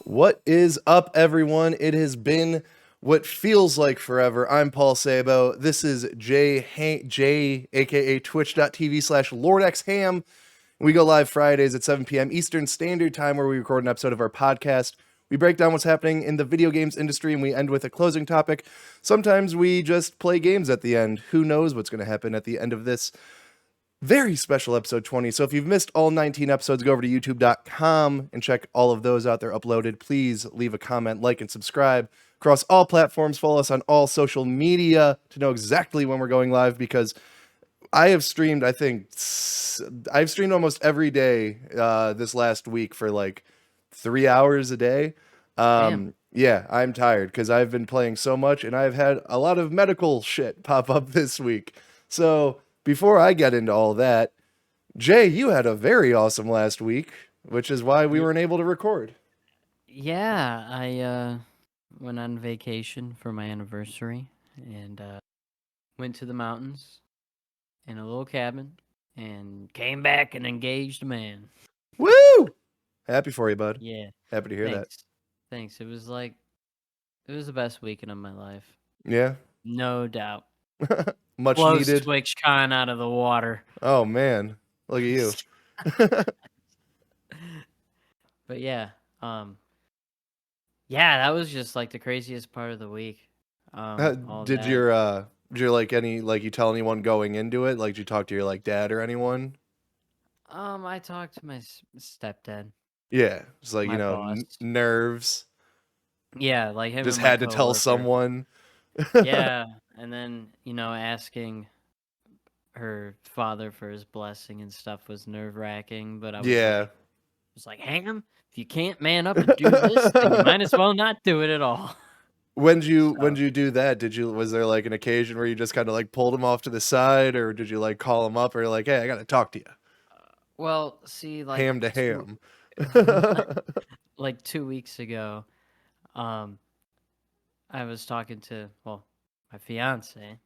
What is up, everyone? It has been what feels like forever. I'm Paul Sabo. This is J, aka twitch.tv/LordxHam. We go live Fridays at 7 p.m. Eastern Standard Time, where we record an episode of our podcast. We break down what's happening in the video games industry, and we end with a closing topic. Sometimes we just play games at the end. Who knows what's going to happen at the end of this very special episode 20. So if you've missed all 19 episodes, go over to youtube.com and check all of those out there uploaded. Please leave a comment, like, and subscribe across all platforms. Follow us on all social media to know exactly when we're going live, because I have streamed, I've streamed almost every day this last week for like 3 hours a day. Yeah, I'm tired because I've been playing so much, and I've had a lot of medical shit pop up this week. So before I get into all that, Jay, you had a very awesome last week, which is why we weren't able to record. Yeah, I went on vacation for my anniversary and went to the mountains in a little cabin and came back an engaged man. Woo! Happy for you, bud. Yeah. Happy to hear Thanks. Thanks. It was the best weekend of my life. that. Yeah. No doubt. Much Blows needed. TwitchCon out of the water. Oh man. Look at you. But yeah, yeah, that was just like the craziest part of the week. All Did that. your like you tell anyone going into it? Like, did you talk to your like dad or anyone? I talked to my stepdad. Yeah, it's like, My boss. nerves. Yeah, like him Just and my had to tell coworker. someone. Yeah, and then, asking her father for his blessing and stuff was nerve-wracking, but I was like, Ham, if you can't man up and do this, then you might as well not do it at all. When did you do that? Was there like an occasion where you just kind of like pulled him off to the side, or did you like call him up or like, hey, I gotta talk to you? Well, see, Ham to ham. like 2 weeks ago, I was talking to, my fiance.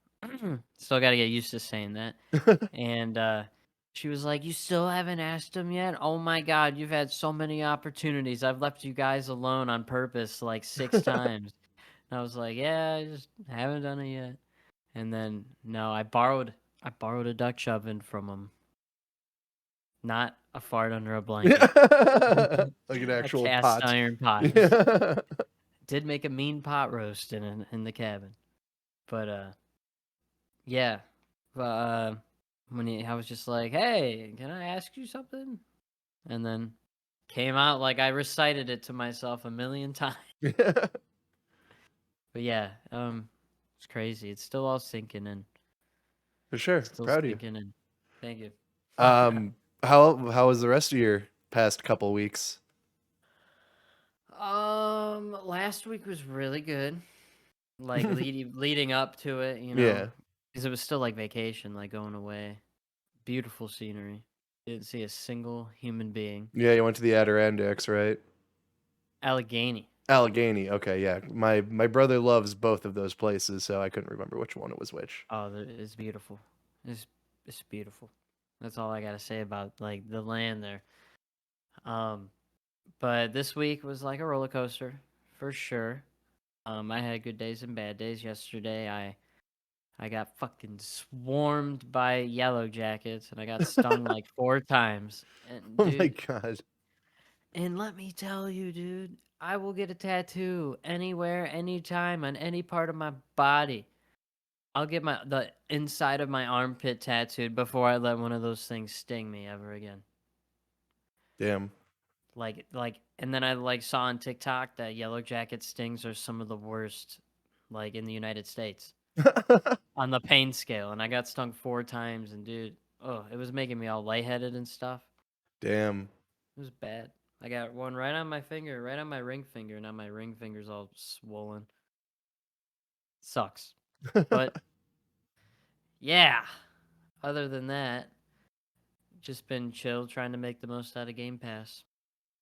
Still got to get used to saying that. And she was like, "You still haven't asked him yet? Oh my God, you've had so many opportunities. I've left you guys alone on purpose like 6 times." And I was like, "Yeah, I just haven't done it yet." And then no, I borrowed a Dutch oven from him. Not a fart under a blanket. Like an A actual cast pot. iron pot. Yeah. Did make a mean pot roast in the cabin. But yeah. But I was just like, "Hey, can I ask you something?" And then came out like I recited it to myself a million times. But yeah, it's crazy. It's still all sinking in. For sure. Still Proud of you. sinking in. Thank you. How was the rest of your past couple weeks? Last week was really good. Like leading up to it, Yeah. because it was still like vacation, like going away. Beautiful scenery. Didn't see a single human being. Yeah, you went to the Adirondacks, right? Allegheny. Allegheny. Okay, yeah. My brother loves both of those places, so I couldn't remember which one it was which. Oh, it's beautiful. It's beautiful. That's all I gotta say about like the land there. But this week was like a roller coaster for sure. I had good days and bad days. Yesterday, I got fucking swarmed by yellow jackets, and I got stung like 4 times. And Oh my dude, god. and let me tell you, dude, I will get a tattoo anywhere, anytime, on any part of my body. I'll get the inside of my armpit tattooed before I let one of those things sting me ever again. Damn. And then I like saw on TikTok that yellow jacket stings are some of the worst, like in the United States on the pain scale. And I got stung 4 times, and dude, it was making me all lightheaded and stuff. Damn. It was bad. I got one right on my finger, right on my ring finger. Now my ring finger's all swollen. Sucks. But yeah, other than that, just been chill, trying to make the most out of Game Pass.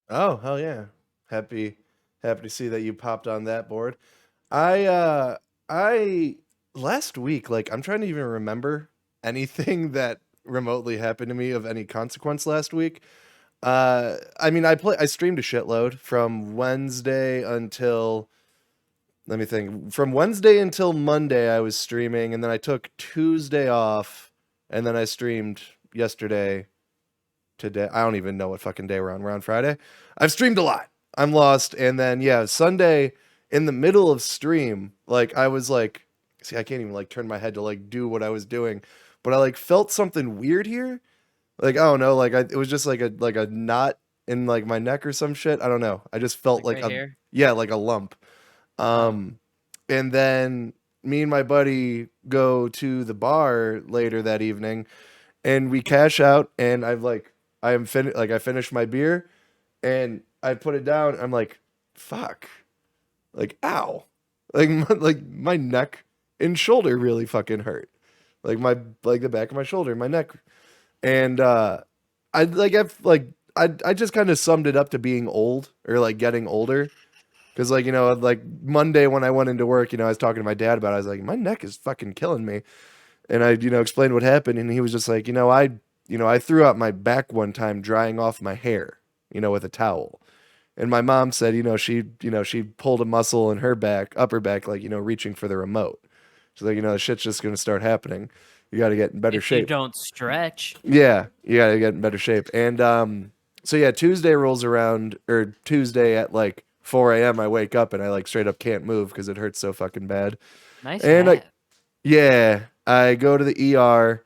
Oh, hell yeah. Happy to see that you popped on that board. I last week, like, I'm trying to even remember anything that remotely happened to me of any consequence last week. I mean, I streamed a shitload from Wednesday until, let me think, from Wednesday until Monday I was streaming, and then I took Tuesday off, and then I streamed yesterday, today. I don't even know what fucking day we're on. We're on Friday. I've streamed a lot. I'm lost. And then yeah, Sunday in the middle of stream, like I was like, see, I can't even like turn my head to like do what I was doing, but I like felt something weird here. Like I don't know, like it was just like a knot in like my neck or some shit. I don't know. I just felt Like like right a, here? yeah, like a lump. Oh, Um, and then me and my buddy go to the bar later that evening, and we cash out, and I finished my beer, and I put it down. I'm like, fuck, like ow, like my neck and shoulder really fucking hurt, like the back of my shoulder, my neck, and I just kind of summed it up to being old or like getting older. Cause like, like Monday when I went into work, I was talking to my dad about it. I was like, my neck is fucking killing me. And I, explained what happened, and he was just like, I threw out my back one time drying off my hair, with a towel. And my mom said, she pulled a muscle in her back, upper back, like, reaching for the remote. She's like, the shit's just gonna start happening. You got to get in better if you shape. don't stretch. Yeah, you got to get in better shape. And so yeah, Tuesday rolls around, or Tuesday at like 4 a.m. I wake up and I like straight up can't move because it hurts so fucking bad. Nice And I, hat. yeah, I go to the ER,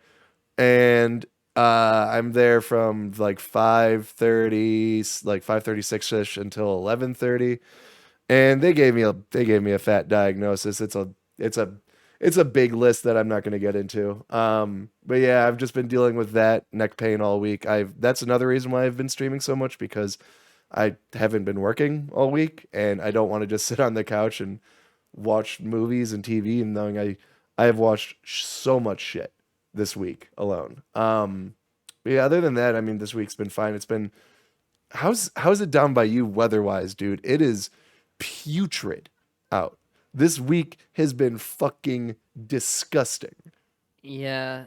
and I'm there from like 5:30, like 5:36ish until 11:30, and they gave me a fat diagnosis. It's a it's a big list that I'm not going to get into. But yeah, I've just been dealing with that neck pain all week. I've That's another reason why I've been streaming so much, because I haven't been working all week, and I don't want to just sit on the couch and watch movies and TV, and knowing I have watched so much shit this week alone. But yeah, other than that, I mean, this week's been fine. It's been how's it down by you weather-wise, dude? It is putrid out. This week has been fucking disgusting. Yeah,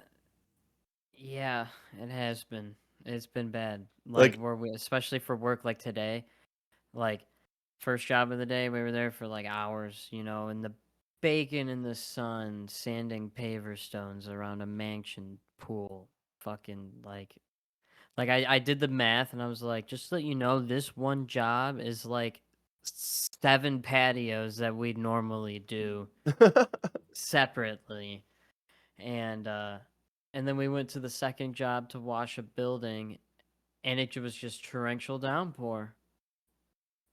yeah, it has been. It's been bad. Like Like, especially for work like today. Like first job of the day, we were there for like hours, in the bacon in the sun, sanding paver stones around a mansion pool. Fucking like I did the math and I was like, just to let you know, this one job is like 7 patios that we'd normally do separately. And and then we went to the second job to wash a building, and it was just torrential downpour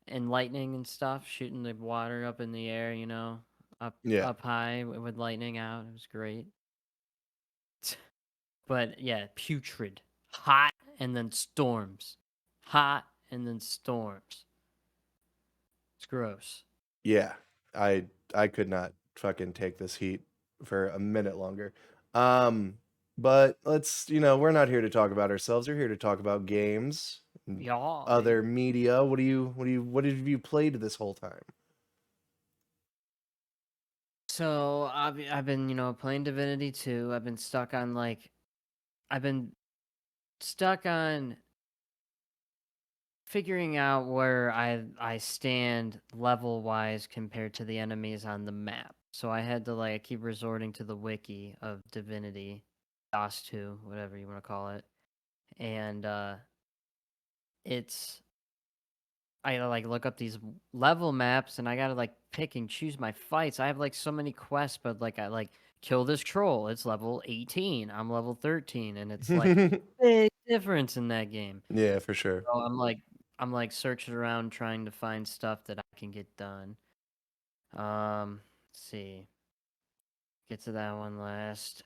and lightning and stuff, shooting the water up in the air, up yeah, up high with lightning out. It was great. But yeah, putrid. Hot and then storms. Hot and then storms. It's gross. yeah. I could not fucking take this heat for a minute longer. Um, but we're not here to talk about ourselves. We're here to talk about games and Yeah, other dude. media. What have you played this whole time? So I've been, playing Divinity 2. I've been stuck on figuring out where I stand level wise compared to the enemies on the map. So I had to like keep resorting to the wiki of Divinity, DOS 2, whatever you want to call it. And it's I gotta like look up these level maps, and I gotta like pick and choose my fights. I have like so many quests, but like I like kill this troll. It's level 18. I'm level 13, and it's like big difference in that game. Yeah, for sure. So I'm like searching around trying to find stuff that I can get done. Let's see. Get to that one last.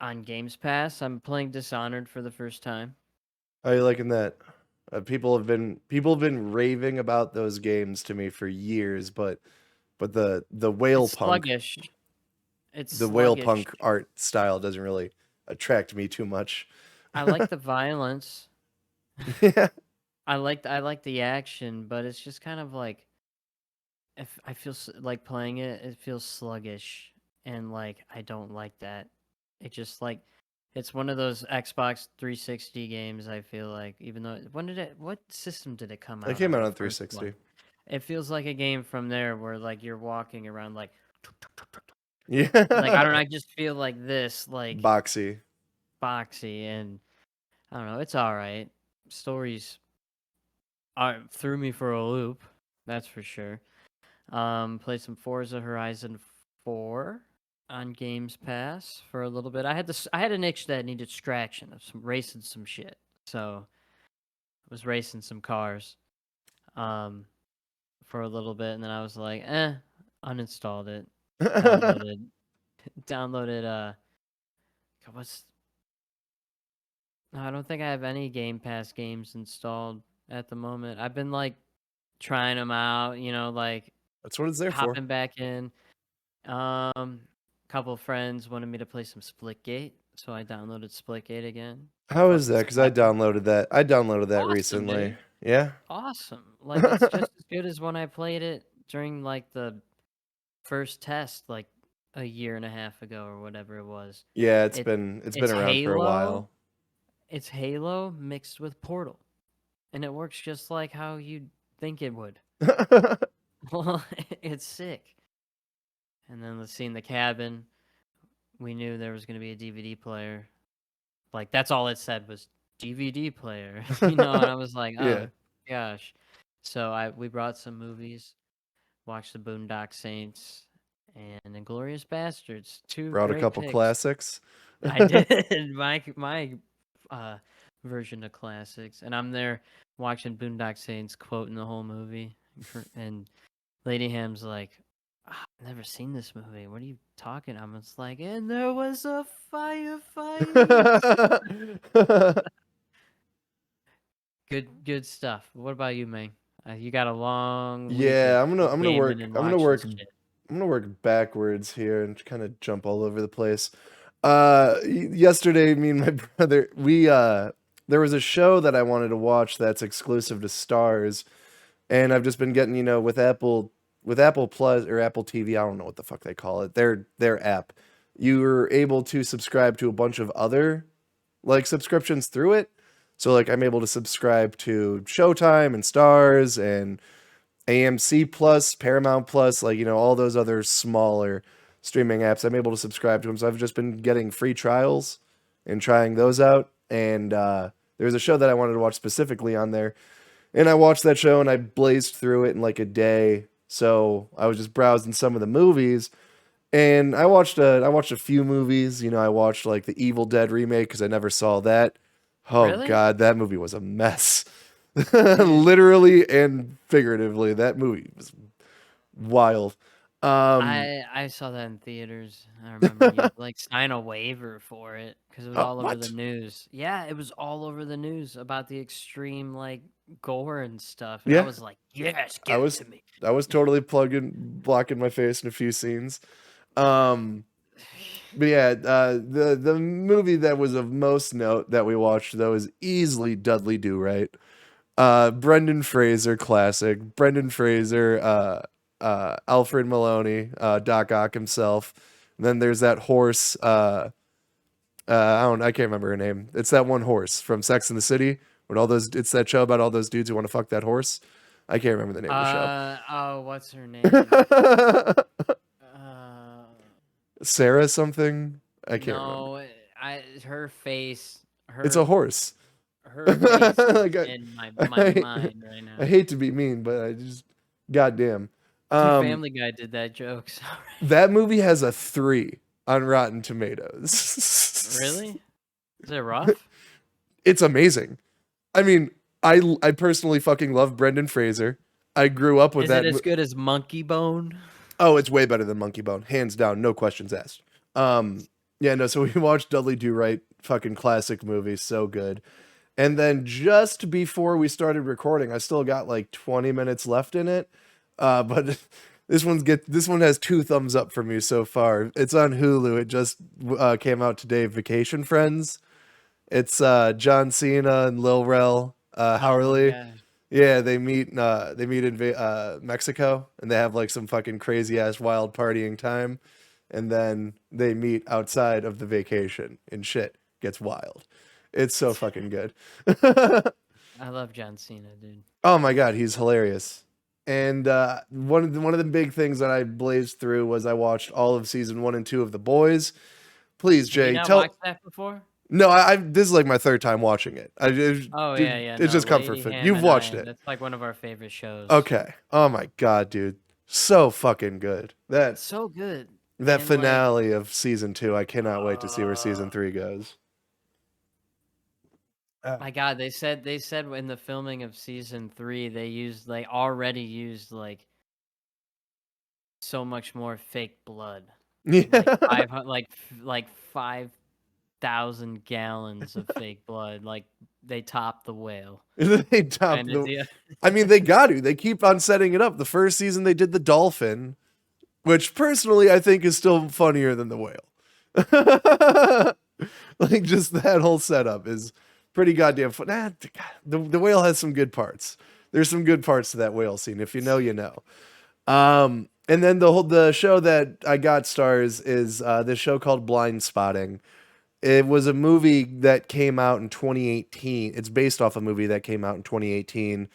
On Games Pass, I'm playing Dishonored for the first time. How are you liking that? People have been raving about those games to me for years, but the whale It's punk sluggish. It's the whale sluggish. punk art style doesn't really attract me too much. I like the violence. Yeah. I like the action, but it's just kind of like if I feel like playing it, it feels sluggish, and like I don't like that. It just like It's one of those Xbox 360 games, I feel like, even though what system did it come It out came on, out the on first one? 360. It feels like a game from there where like you're walking around like I don't know, Yeah. I just feel like this, like Boxy. boxy, and I don't know, it's all right. Stories threw me for a loop, that's for sure. Played some Forza Horizon 4 on Games Pass for a little bit. I had an itch that needed distraction of some racing some shit. So I was racing some cars um for a little bit, and then I was like, uninstalled it. Downloaded downloaded what's no, I don't think I have any Game Pass games installed at the moment. I've been like trying them out, like That's what it's there for. hopping back in. Couple of friends wanted me to play some Splitgate, so I downloaded Splitgate again. How is Fucking that? Because I slapping. downloaded that. I downloaded that Awesome, recently. dude. Yeah. Awesome. Like it's just as good as when I played it during like the first test like a year and a half ago or whatever it was. Yeah, It it's been it's around for a Halo. while. It's Halo mixed with Portal. And it works just like how you'd think it would. Well, it's sick. And then let's see in the cabin, we knew there was going to be a DVD player. Like that's all it said was DVD player, and I was like, oh Yeah. gosh. So we brought some movies, watched the Boondock Saints and Inglorious Bastards. Two Brought a great couple picks. classics. I did my uh version of classics, and I'm there watching Boondock Saints quoting the whole movie, and Lady Ham's like, I've never seen this movie. What are you talking? I'm just like, and there was a firefight. Good stuff. What about you, man? You got a long week of Yeah, gaming and watching shit. I'm gonna work backwards here and kind of jump all over the place. Yesterday, me and my brother, we there was a show that I wanted to watch that's exclusive to Stars, and I've just been getting, with Apple Plus or Apple TV, I don't know what the fuck they call it. Their app. You were able to subscribe to a bunch of other like subscriptions through it. So like I'm able to subscribe to Showtime and Stars and AMC Plus, Paramount Plus, like all those other smaller streaming apps. I'm able to subscribe to them. So I've just been getting free trials and trying those out. And there's a show that I wanted to watch specifically on there. And I watched that show and I blazed through it in like a day. So I was just browsing some of the movies. And I watched a few movies. I watched like the Evil Dead remake because I never saw that. Oh Really? God, that movie was a mess. Dude, Literally and figuratively, that movie was wild. Um, I saw that in theaters. I remember you had to like sign a waiver for it because it was all over the what? news. Yeah, it was all over the news about the extreme like gore and stuff, and I Yeah, was like, yes, I give it was to me. I was totally blocking my face in a few scenes. Um, but yeah, the movie that was of most note that we watched though is easily Dudley Do Right. Brendan Fraser classic. Brendan Fraser, Alfred Maloney, Doc Ock himself. And then there's that horse. I can't remember her name. It's that one horse from Sex and the City. When all those, it's that show about all those dudes who want to fuck that horse. I can't remember the name of the show. Oh, what's her name? Uh, Sarah something. I can't remember. no, her face, It's a horse. her face is Like, in my I, mind right I now. hate to be mean, but I just, goddamn. Dude, Um, Family Guy did that joke. Sorry. that movie has a 3 on Rotten Tomatoes. Really? Is it rough? It's amazing. I mean, I personally fucking love Brendan Fraser. I grew up with Is it that. as good as Monkey Bone? Oh, it's way better than Monkey Bone, hands down, no questions asked. Yeah, no. So we watched Dudley Do Right, fucking classic movie, so good. And then just before we started recording, I still got like 20 minutes left in it. But this one has 2 thumbs up for me so far. It's on Hulu. It just came out today. Vacation Friends. It's John Cena and Lil Rel Oh my Howerly. god. Yeah, they meet in Mexico, and they have like some fucking crazy ass wild partying time, and then they meet outside of the vacation and shit gets wild. It's so fucking good. I love John Cena, dude. Oh my god, he's hilarious. And one of the big things that I blazed through was I watched all of season 1 and 2 of The Boys. Please, Have you Jay, not tell. watched that before? No, this is like my third time watching it. Oh yeah, yeah. It's No, just comfort Lady food. Ham You've and watched I. it. That's like one of our favorite shows. Okay. Oh my god, dude. So fucking good. So good. That And, like, finale of season 2, I cannot wait to see where season 3 goes. my God, they said in the filming of season 3 they already used like so much more fake blood. Like Yeah. 500 like 5,000 gallons of fake blood. Like they topped the whale. They topped Kind of the. deal. I mean, they got to. They keep on setting it up. The first season they did the dolphin, which personally I think is still funnier than the whale. Like just that whole setup is pretty goddamn fun. The whale has some good parts. There's some good parts to that whale scene. If you know, you know. And then the show that I got stars is this show called Blind Spotting. It was a movie that came out in 2018. It's based off a movie that came out in 2018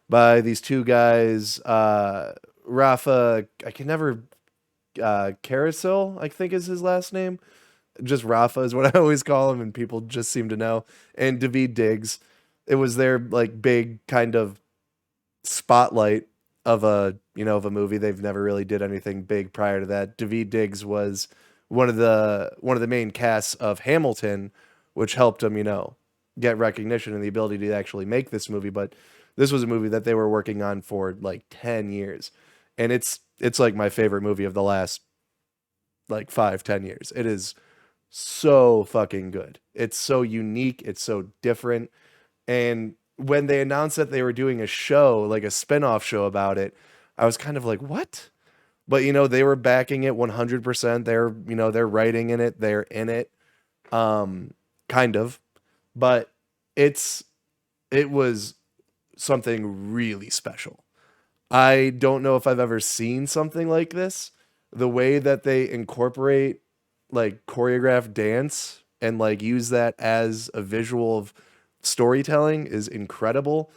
by these two guys, Rafa. I can never Carousel, I think is his last name. Just Rafa is what I always call him, and people just seem to know. And David Diggs. It was their like big kind of spotlight of a movie. They've never really did anything big prior to that. David Diggs was one of the main casts of Hamilton, which helped him, get recognition and the ability to actually make this movie. But this was a movie that they were working on for like 10 years. And it's like my favorite movie of the last like 5-10 years. It is so fucking good. It's so unique. It's so different. And when they announced that they were doing a show, like a spin-off show about it, I was kind of like, what? But, they were backing it 100%. They're writing in it. They're in it. Kind of. But it was something really special. I don't know if I've ever seen something like this. The way that they incorporate like choreographed dance and like use that as a visual of storytelling is incredible.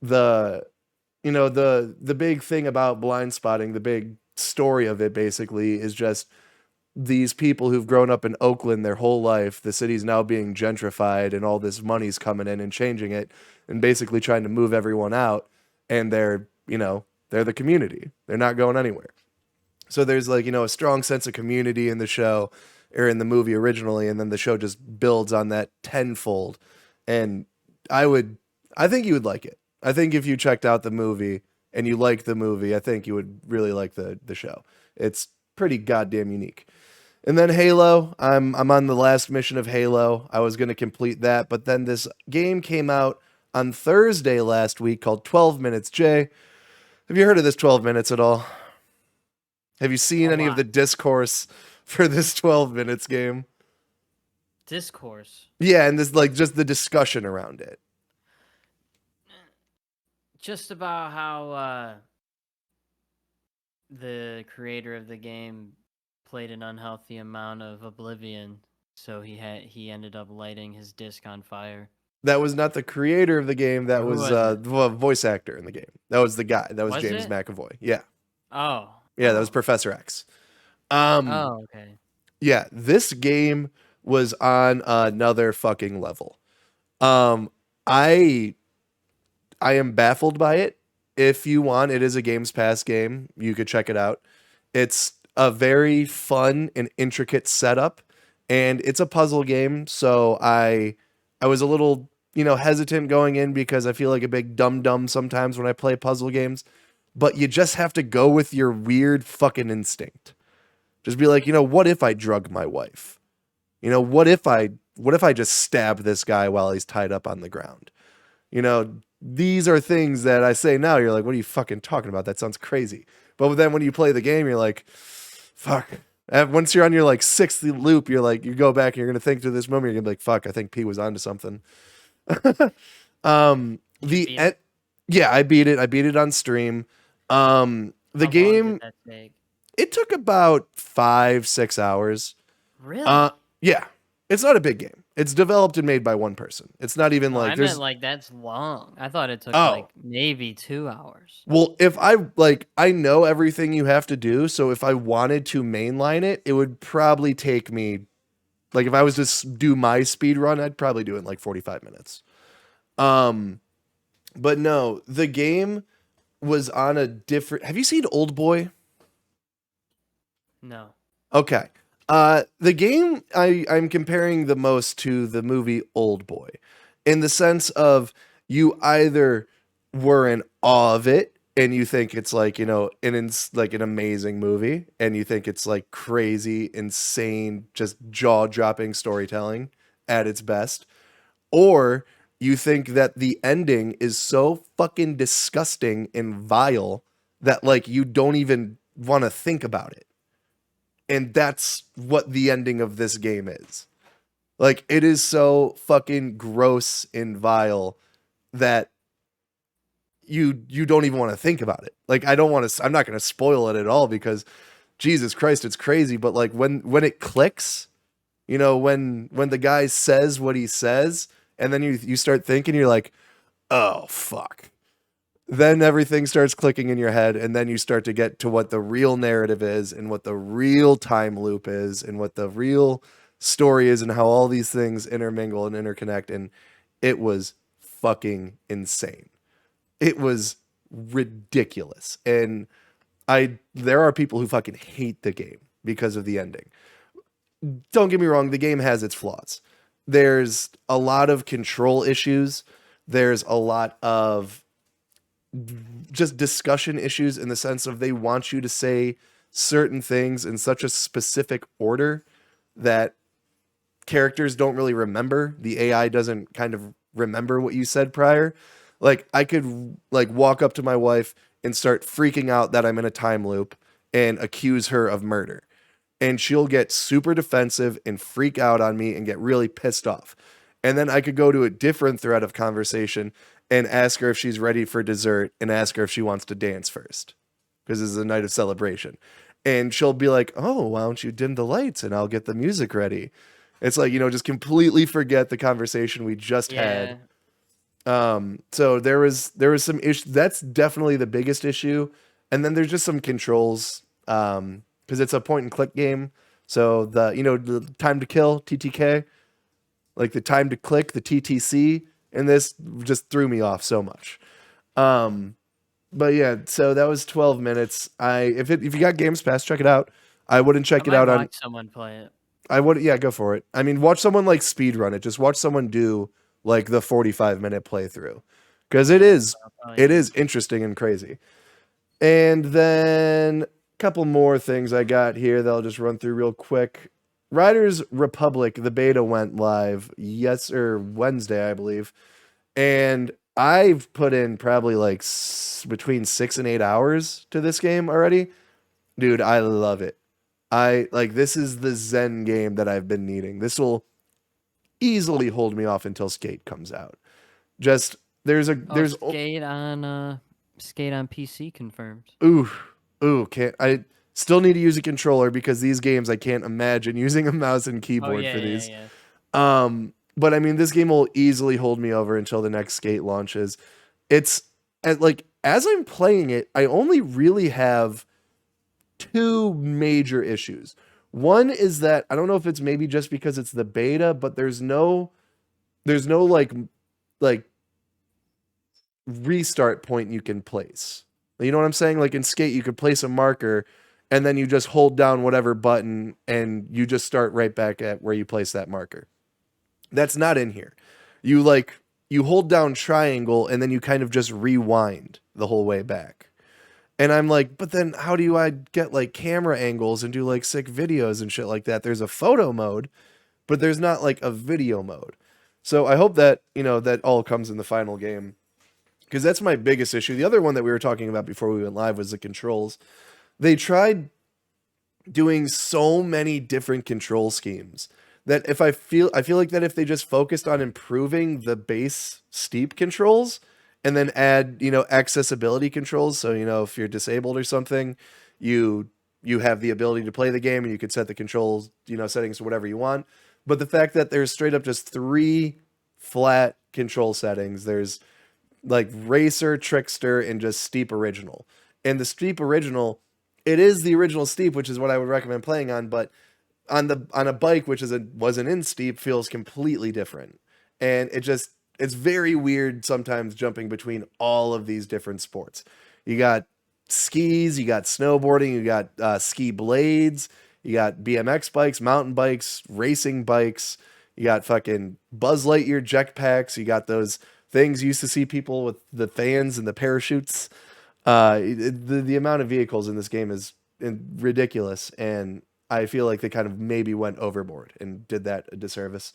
The the big thing about Blind Spotting, the big story of it basically is just these people who've grown up in Oakland their whole life. The city's now being gentrified and all this money's coming in and changing it and basically trying to move everyone out, and they're the community. They're not going anywhere. So there's like, a strong sense of community in the show or in the movie originally, and then the show just builds on that tenfold. And I think you would like it. I think if you checked out the movie and you liked the movie, I think you would really like the show. It's pretty goddamn unique. And then Halo, I'm on the last mission of Halo. I was going to complete that, but then this game came out on Thursday last week called 12 Minutes. Jay, have you heard of this 12 Minutes at all? Have you seen any of the discourse for this 12 Minutes game? Discourse? Yeah, and this like just the discussion around it. Just about how the creator of the game played an unhealthy amount of Oblivion, so he ended up lighting his disc on fire. That was not the creator of the game. That was the voice actor in the game. That was the guy. That was James McAvoy. Yeah. Oh. Yeah, that was Professor X. Okay. Yeah, this game was on another fucking level. I am baffled by it. If you want, it is a Games Pass game. You could check it out. It's a very fun and intricate setup, and it's a puzzle game. So I was a little, hesitant going in because I feel like a big dum-dum sometimes when I play puzzle games. But you just have to go with your weird fucking instinct. Just be like, what if I drug my wife? What if I just stab this guy while he's tied up on the ground? These are things that I say now, you're like, what are you fucking talking about? That sounds crazy. But then when you play the game, you're like, fuck. And once you're on your like sixth loop, you're like, you go back and you're going to think to this moment, you're going to be like, fuck, I think P was onto something. Yeah, I beat it. I beat it on stream. The How game, long did that take? it took about 5-6 hours. Really? Yeah, it's not a big game. It's developed and made by one person. It's not even No, like I meant there's like that's long. I thought it took oh like maybe 2 hours. well, if I know everything you have to do, so if I wanted to mainline it, it would probably take me like if I was to do my speed run, I'd probably do it in like 45 minutes. Um, but no, the game was on a different. Have you seen Old Boy? No. Okay. The game I'm comparing the most to the movie Old Boy, in the sense of you either were in awe of it and you think it's like like an amazing movie and you think it's like crazy, insane, just jaw dropping storytelling at its best, or you think that the ending is so fucking disgusting and vile that like you don't even want to think about it. And that's what the ending of this game is. Like it is so fucking gross and vile that you don't even want to think about it. Like I don't want to I'm not going to spoil it at all because Jesus Christ, it's crazy, but like when it clicks, when the guy says what he says and then you start thinking, you're like, "Oh fuck." Then everything starts clicking in your head and then you start to get to what the real narrative is and what the real time loop is and what the real story is and how all these things intermingle and interconnect, and it was fucking insane. It was ridiculous. And there are people who fucking hate the game because of the ending. Don't get me wrong, the game has its flaws. There's a lot of control issues. There's a lot of just discussion issues in the sense of they want you to say certain things in such a specific order that characters don't really remember. The AI doesn't kind of remember what you said prior. Like I could like walk up to my wife and start freaking out that I'm in a time loop and accuse her of murder. And she'll get super defensive and freak out on me and get really pissed off. And then I could go to a different thread of conversation and ask her if she's ready for dessert and ask her if she wants to dance first because this is a night of celebration. And she'll be like, "Oh, why don't you dim the lights and I'll get the music ready?" It's like, just completely forget the conversation we just had. So there was some issue. That's definitely the biggest issue. And then there's just some controls, because it's a point and click game. So the time to kill, TTK, like the time to click, the TTC, and this just threw me off so much. But yeah, so that was 12 minutes. If you got Games Pass, check it out. I wouldn't check it out on. Watch someone play it. I would, yeah, go for it. I mean, watch someone like speed run it. Just watch someone do like the 45-minute playthrough, because it is interesting and crazy. And then a couple more things I got here that I'll just run through real quick. Riders Republic, the beta went live Wednesday, I believe, and I've put in probably like between 6 and 8 hours to this game already. Dude, I love it. This is the Zen game that I've been needing. This will easily hold me off until Skate comes out. Just there's Skate on PC confirmed. Can't I still need to use a controller because these games I can't imagine using a mouse and keyboard for these. But I mean, this game will easily hold me over until the next Skate launches. It's as I'm playing it, I only really have two major issues. One is that I don't know if it's maybe just because it's the beta, but there's no like restart point you can place. You know what I'm saying? Like in Skate, you could place a marker and then you just hold down whatever button and you just start right back at where you place that marker. That's not in here. You hold down triangle and then you kind of just rewind the whole way back. And I'm like, but then how do I get like camera angles and do like sick videos and shit like that? There's a photo mode, but there's not like a video mode. So I hope that, that all comes in the final game, because that's my biggest issue. The other one that we were talking about before we went live was the controls. They tried doing so many different control schemes that I feel like that if they just focused on improving the base steep controls and then add, accessibility controls. So, if you're disabled or something, you have the ability to play the game and you could set the controls, settings to whatever you want. But the fact that there's straight up just 3 flat control settings, there's like Racer, Trickster, and just Steep Original. And the Steep Original, it is the original Steep, which is what I would recommend playing on, but on a bike which wasn't in Steep feels completely different. And it's very weird sometimes jumping between all of these different sports. You got skis, you got snowboarding, you got ski blades, you got BMX bikes, mountain bikes, racing bikes, you got fucking Buzz Lightyear jetpacks, you got those things you used to see people with the fans and the parachutes. The amount of vehicles in this game is ridiculous, and I feel like they kind of maybe went overboard and did that a disservice.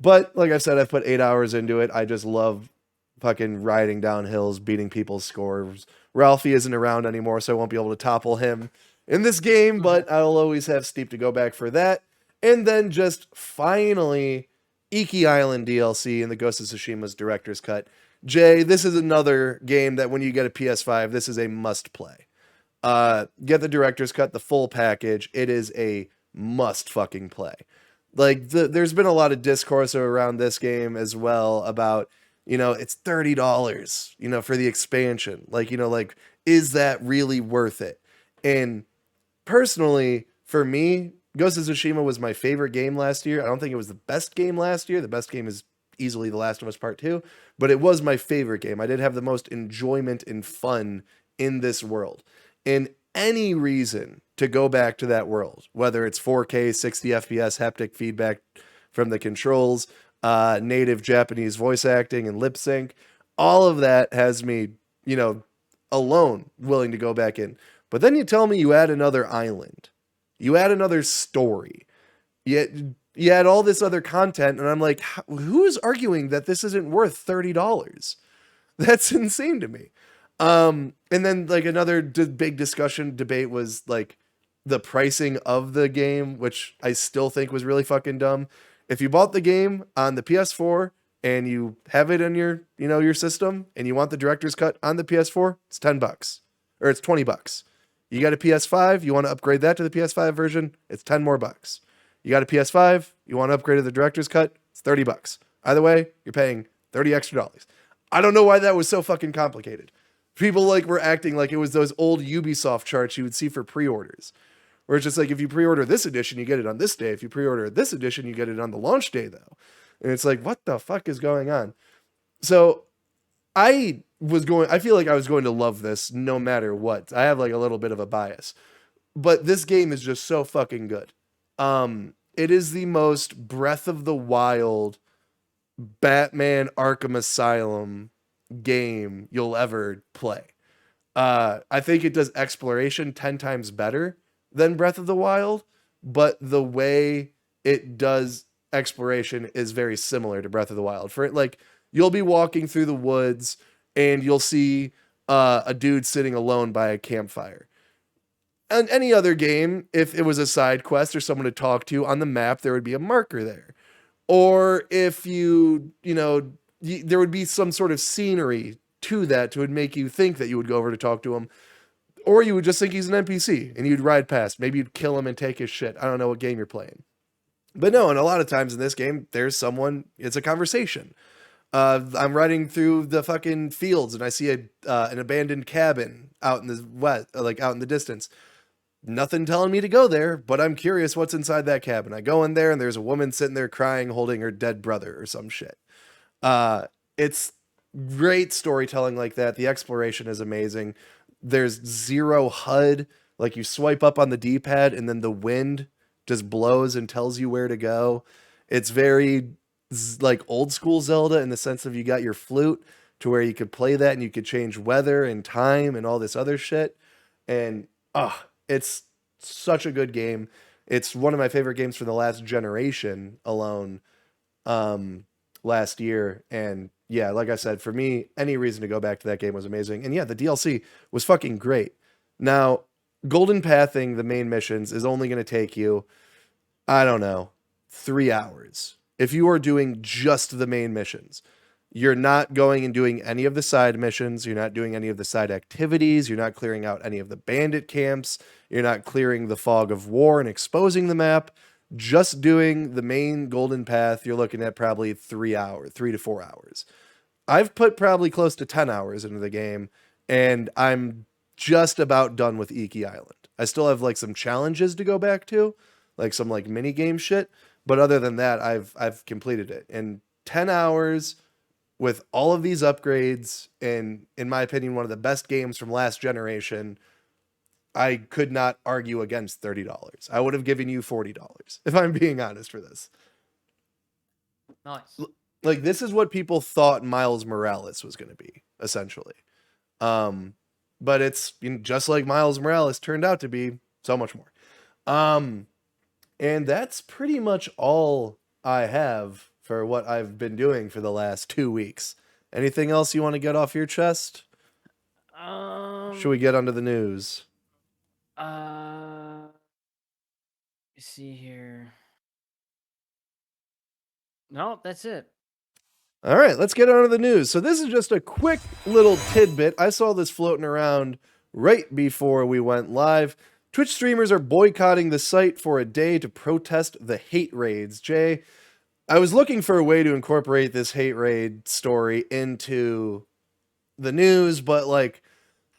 But like I said, I've put 8 hours into it. I just love fucking riding down hills, beating people's scores. Ralphie isn't around anymore, so I won't be able to topple him in this game, but I'll always have Steep to go back for that. And then just finally, Iki Island DLC in the Ghost of Tsushima's Director's Cut. Jay, this is another game that when you get a PS5, this is a must play. Get the Director's Cut, the full package. It is a must fucking play. Like, there's been a lot of discourse around this game as well about, it's $30, for the expansion. Like, is that really worth it? And personally, for me, Ghost of Tsushima was my favorite game last year. I don't think it was the best game last year. The best game is easily The Last of Us Part 2, but it was my favorite game. I did have the most enjoyment and fun in this world. And any reason to go back to that world, whether it's 4K, 60 FPS, haptic feedback from the controls, native Japanese voice acting and lip sync, all of that has me, alone willing to go back in. But then you tell me you add another island, you add another story, yet you add all this other content, and I'm like, who is arguing that this isn't worth $30? That's insane to me. And then like another big discussion debate was like the pricing of the game, which I still think was really fucking dumb. If you bought the game on the PS4 and you have it in your, your system and you want the Director's Cut on the PS4, it's $10 or it's $20. You got a PS5, you want to upgrade that to the PS5 version, it's 10 more bucks. You got a PS5, you want to upgrade to the Director's Cut, it's $30. Either way, you're paying $30 extra. I don't know why that was so fucking complicated. People were acting like it was those old Ubisoft charts you would see for pre-orders, where it's just like, if you pre-order this edition, you get it on this day. If you pre-order this edition, you get it on the launch day, though. And it's like, what the fuck is going on? So I feel like I was going to love this no matter what. I have a little bit of a bias, but this game is just so fucking good. It is the most Breath of the Wild, Batman Arkham Asylum game you'll ever play. I think it does exploration 10 times better than Breath of the Wild, but the way it does exploration is very similar to Breath of the Wild. For it, you'll be walking through the woods and you'll see a dude sitting alone by a campfire. And any other game, if it was a side quest or someone to talk to on the map, there would be a marker there. Or if there would be some sort of scenery to that to make you think that you would go over to talk to him. Or you would just think he's an NPC and you'd ride past. Maybe you'd kill him and take his shit. I don't know what game you're playing. But no, and a lot of times in this game, there's someone, it's a conversation. I'm riding through the fucking fields and I see an abandoned cabin out in the out in the distance. Nothing telling me to go there, but I'm curious what's inside that cabin. I go in there and there's a woman sitting there crying, holding her dead brother or some shit. It's great storytelling like that. The exploration is amazing. There's zero HUD. You swipe up on the D-pad and then the wind just blows and tells you where to go. It's very old school Zelda in the sense of you got your flute to where you could play that and you could change weather and time and all this other shit. And it's such a good game. It's one of my favorite games from the last generation alone, last year. And yeah, like I said, for me, any reason to go back to that game was amazing. And yeah, the DLC was fucking great. Now, golden pathing the main missions is only going to take you, I don't know, 3 hours. If you are doing just the main missions, you're not going and doing any of the side missions. You're not doing any of the side activities. You're not clearing out any of the bandit camps. You're not clearing the fog of war and exposing the map. Just doing the main golden path, you're looking at probably 3 to 4 hours. I've put probably close to 10 hours into the game, and I'm just about done with Iki Island. I still have like some challenges to go back to, like some like mini game shit, but other than that, I've completed it in 10 hours with all of these upgrades, and in my opinion, one of the best games from last generation. I could not argue against $30. I would have given you $40 if I'm being honest for this. Nice. Like, this is what people thought Miles Morales was going to be, essentially. But it's just like Miles Morales turned out to be, so much more. And that's pretty much all I have for what I've been doing for the last 2 weeks. Anything else you want to get off your chest? Should we get onto the news? Let's see here. No, that's it. All right, let's get on to the news. So this is just a quick little tidbit. I saw this floating around right before we went live. Twitch streamers are boycotting the site for a day to protest the hate raids. Jay, I was looking for a way to incorporate this hate raid story into the news, but like,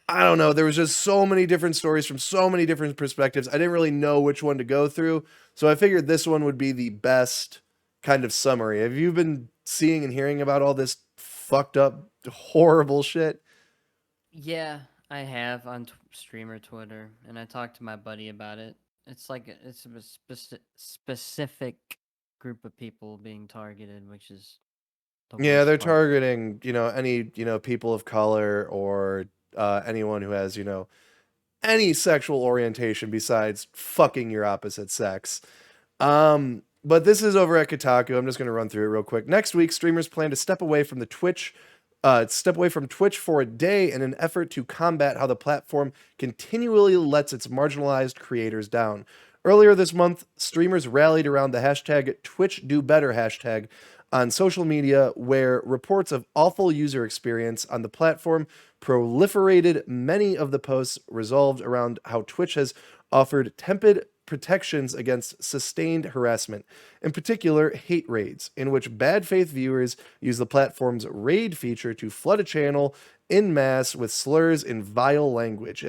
I don't know. There was just so many different stories from so many different perspectives. I didn't really know which one to go through. So I figured this one would be the best kind of summary. Have you been seeing and hearing about all this fucked up, horrible shit? Yeah, I have on streamer Twitter, and I talked to my buddy about it. It's like it's a specific group of people being targeted, which is Yeah, they're worst part. targeting, any, people of color or anyone who has, any sexual orientation besides fucking your opposite sex. But this is over at Kotaku. I'm just going to run through it real quick. Next week, streamers plan to step away from Twitch for a day in an effort to combat how the platform continually lets its marginalized creators down. Earlier this month, streamers rallied around the hashtag #TwitchDoBetter hashtag on social media, where reports of awful user experience on the platform proliferated. Many of the posts revolved around how Twitch has offered tepid protections against sustained harassment, in particular hate raids, in which bad faith viewers use the platform's raid feature to flood a channel in mass with slurs in vile language.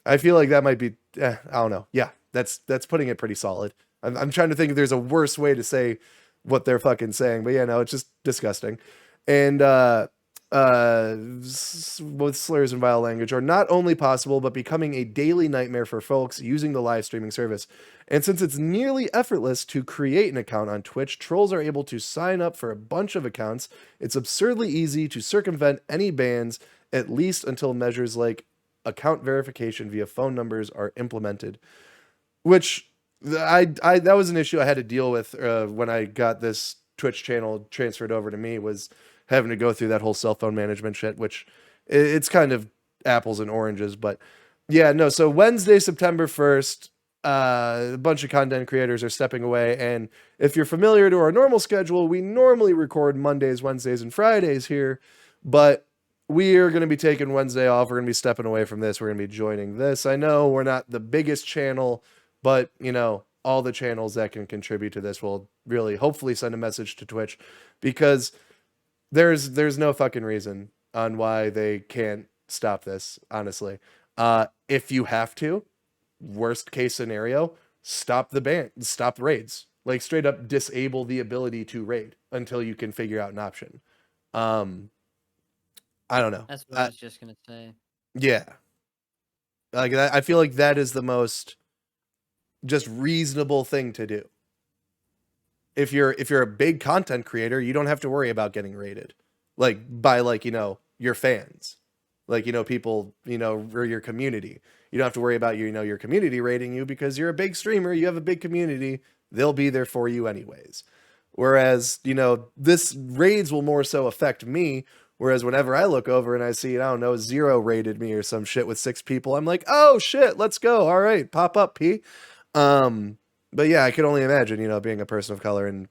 I feel like that might be, I don't know. Yeah, that's putting it pretty solid. I'm trying to think if there's a worse way to say what they're fucking saying, but yeah, no, it's just disgusting. And with slurs and vile language are not only possible, but becoming a daily nightmare for folks using the live streaming service. And since it's nearly effortless to create an account on Twitch, trolls are able to sign up for a bunch of accounts. It's absurdly easy to circumvent any bans, at least until measures like account verification via phone numbers are implemented. Which that was an issue I had to deal with when I got this Twitch channel transferred over to me, was having to go through that whole cell phone management shit, which it's kind of apples and oranges. But yeah, no. So Wednesday, September 1st, a bunch of content creators are stepping away. And if you're familiar to our normal schedule, we normally record Mondays, Wednesdays, and Fridays here. But we are going to be taking Wednesday off. We're going to be stepping away from this. We're going to be joining this. I know we're not the biggest channel, but, all the channels that can contribute to this will really hopefully send a message to Twitch, because there's no fucking reason on why they can't stop this, honestly. If you have to, worst case scenario, stop the raids. Like, straight up disable the ability to raid until you can figure out an option. I don't know. That's what I was just gonna say. Yeah. Like, I feel like that is the most just reasonable thing to do. If you're a big content creator, you don't have to worry about getting rated, like, by, like, your fans, like, people, or your community. You don't have to worry about your community rating you, because you're a big streamer, you have a big community, they'll be there for you anyways. Whereas, this raids will more so affect me. Whereas whenever I look over and I see, I don't know, 0 rated me or some shit with 6 people, I'm like, oh shit, let's go. All right, pop up, P. But yeah, I can only imagine, being a person of color and,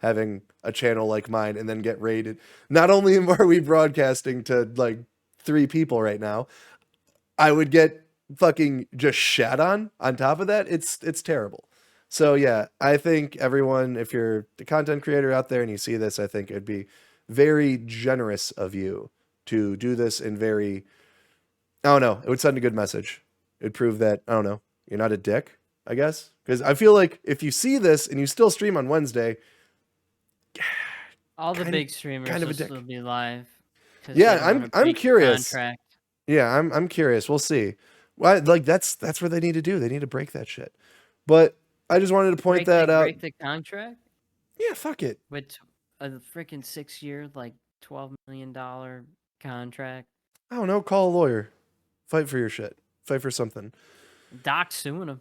having a channel like mine and then get rated. Not only are we broadcasting to like 3 people right now, I would get fucking just shat on top of that. It's terrible. So yeah, I think everyone, if you're the content creator out there and you see this, I think it'd be very generous of you to do this in very, I don't know, it would send a good message. It'd prove that, I don't know, you're not a dick, I guess. Because I feel like if you see this and you still stream on Wednesday, All the kind of big streamers kind of will a still dick. be live because they Yeah, don't want I'm to I'm breach the curious. contract. Yeah, I'm curious. We'll see. Well, like that's what they need to do. They need to break that shit. But I just wanted to point that out. Break the contract Yeah, fuck it. with a freaking 6 year, like $12 million contract. I don't know. Call a lawyer. Fight for your shit. Fight for something. Doc suing him.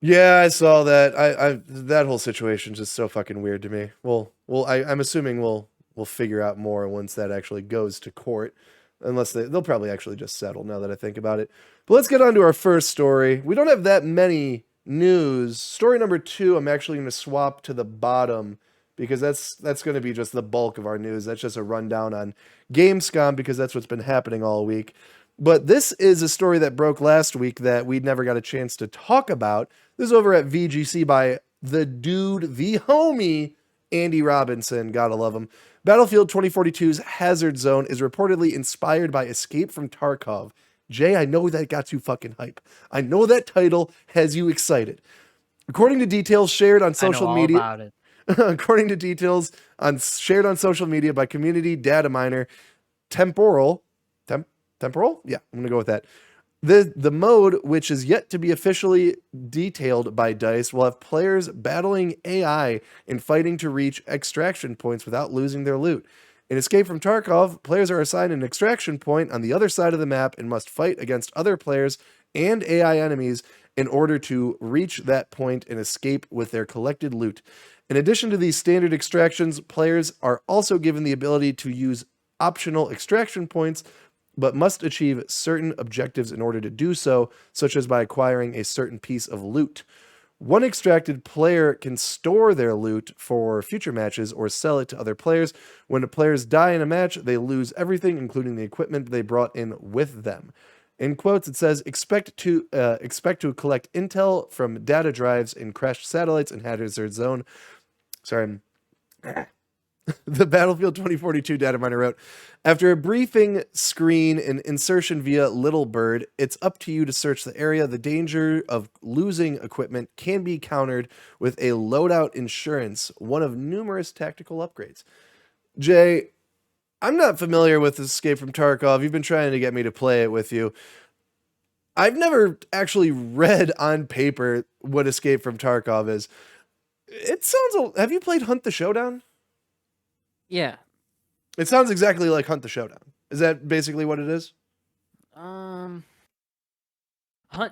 Yeah, I saw that. I that whole situation's just so fucking weird to me. I'm assuming we'll figure out more once that actually goes to court, unless they'll probably actually just settle. Now that I think about it, but let's get on to our first story. We don't have that many news. Story number 2, I'm actually going to swap to the bottom because that's going to be just the bulk of our news. That's just a rundown on Gamescom because that's what's been happening all week. But this is a story that broke last week that we never got a chance to talk about. This is over at VGC by the dude, the homie, Andy Robinson. Gotta love him. Battlefield 2042's Hazard Zone is reportedly inspired by Escape from Tarkov. Jay, I know that got you fucking hype. I know that title has you excited. According to details shared on I know social all media, about it. according to details shared on social media by community data miner Temporal, Temporal? Yeah, I'm gonna go with that. The mode, which is yet to be officially detailed by DICE, will have players battling AI and fighting to reach extraction points without losing their loot. In Escape from Tarkov, players are assigned an extraction point on the other side of the map and must fight against other players and AI enemies in order to reach that point and escape with their collected loot. In addition to these standard extractions, players are also given the ability to use optional extraction points but must achieve certain objectives in order to do so, such as by acquiring a certain piece of loot. One extracted player can store their loot for future matches or sell it to other players. When the players die in a match, they lose everything, including the equipment they brought in with them. In quotes, it says, expect to collect intel from data drives in crashed satellites and hazard zone. Sorry, the Battlefield 2042 data miner wrote, after a briefing screen and insertion via Little Bird, it's up to you to search the area. The danger of losing equipment can be countered with a loadout insurance, one of numerous tactical upgrades. Jay, I'm not familiar with Escape from Tarkov. You've been trying to get me to play it with you. I've never actually read on paper what Escape from Tarkov is. It sounds. Have you played Hunt the Showdown? Yeah. It sounds exactly like Hunt the Showdown. Is that basically what it is? Hunt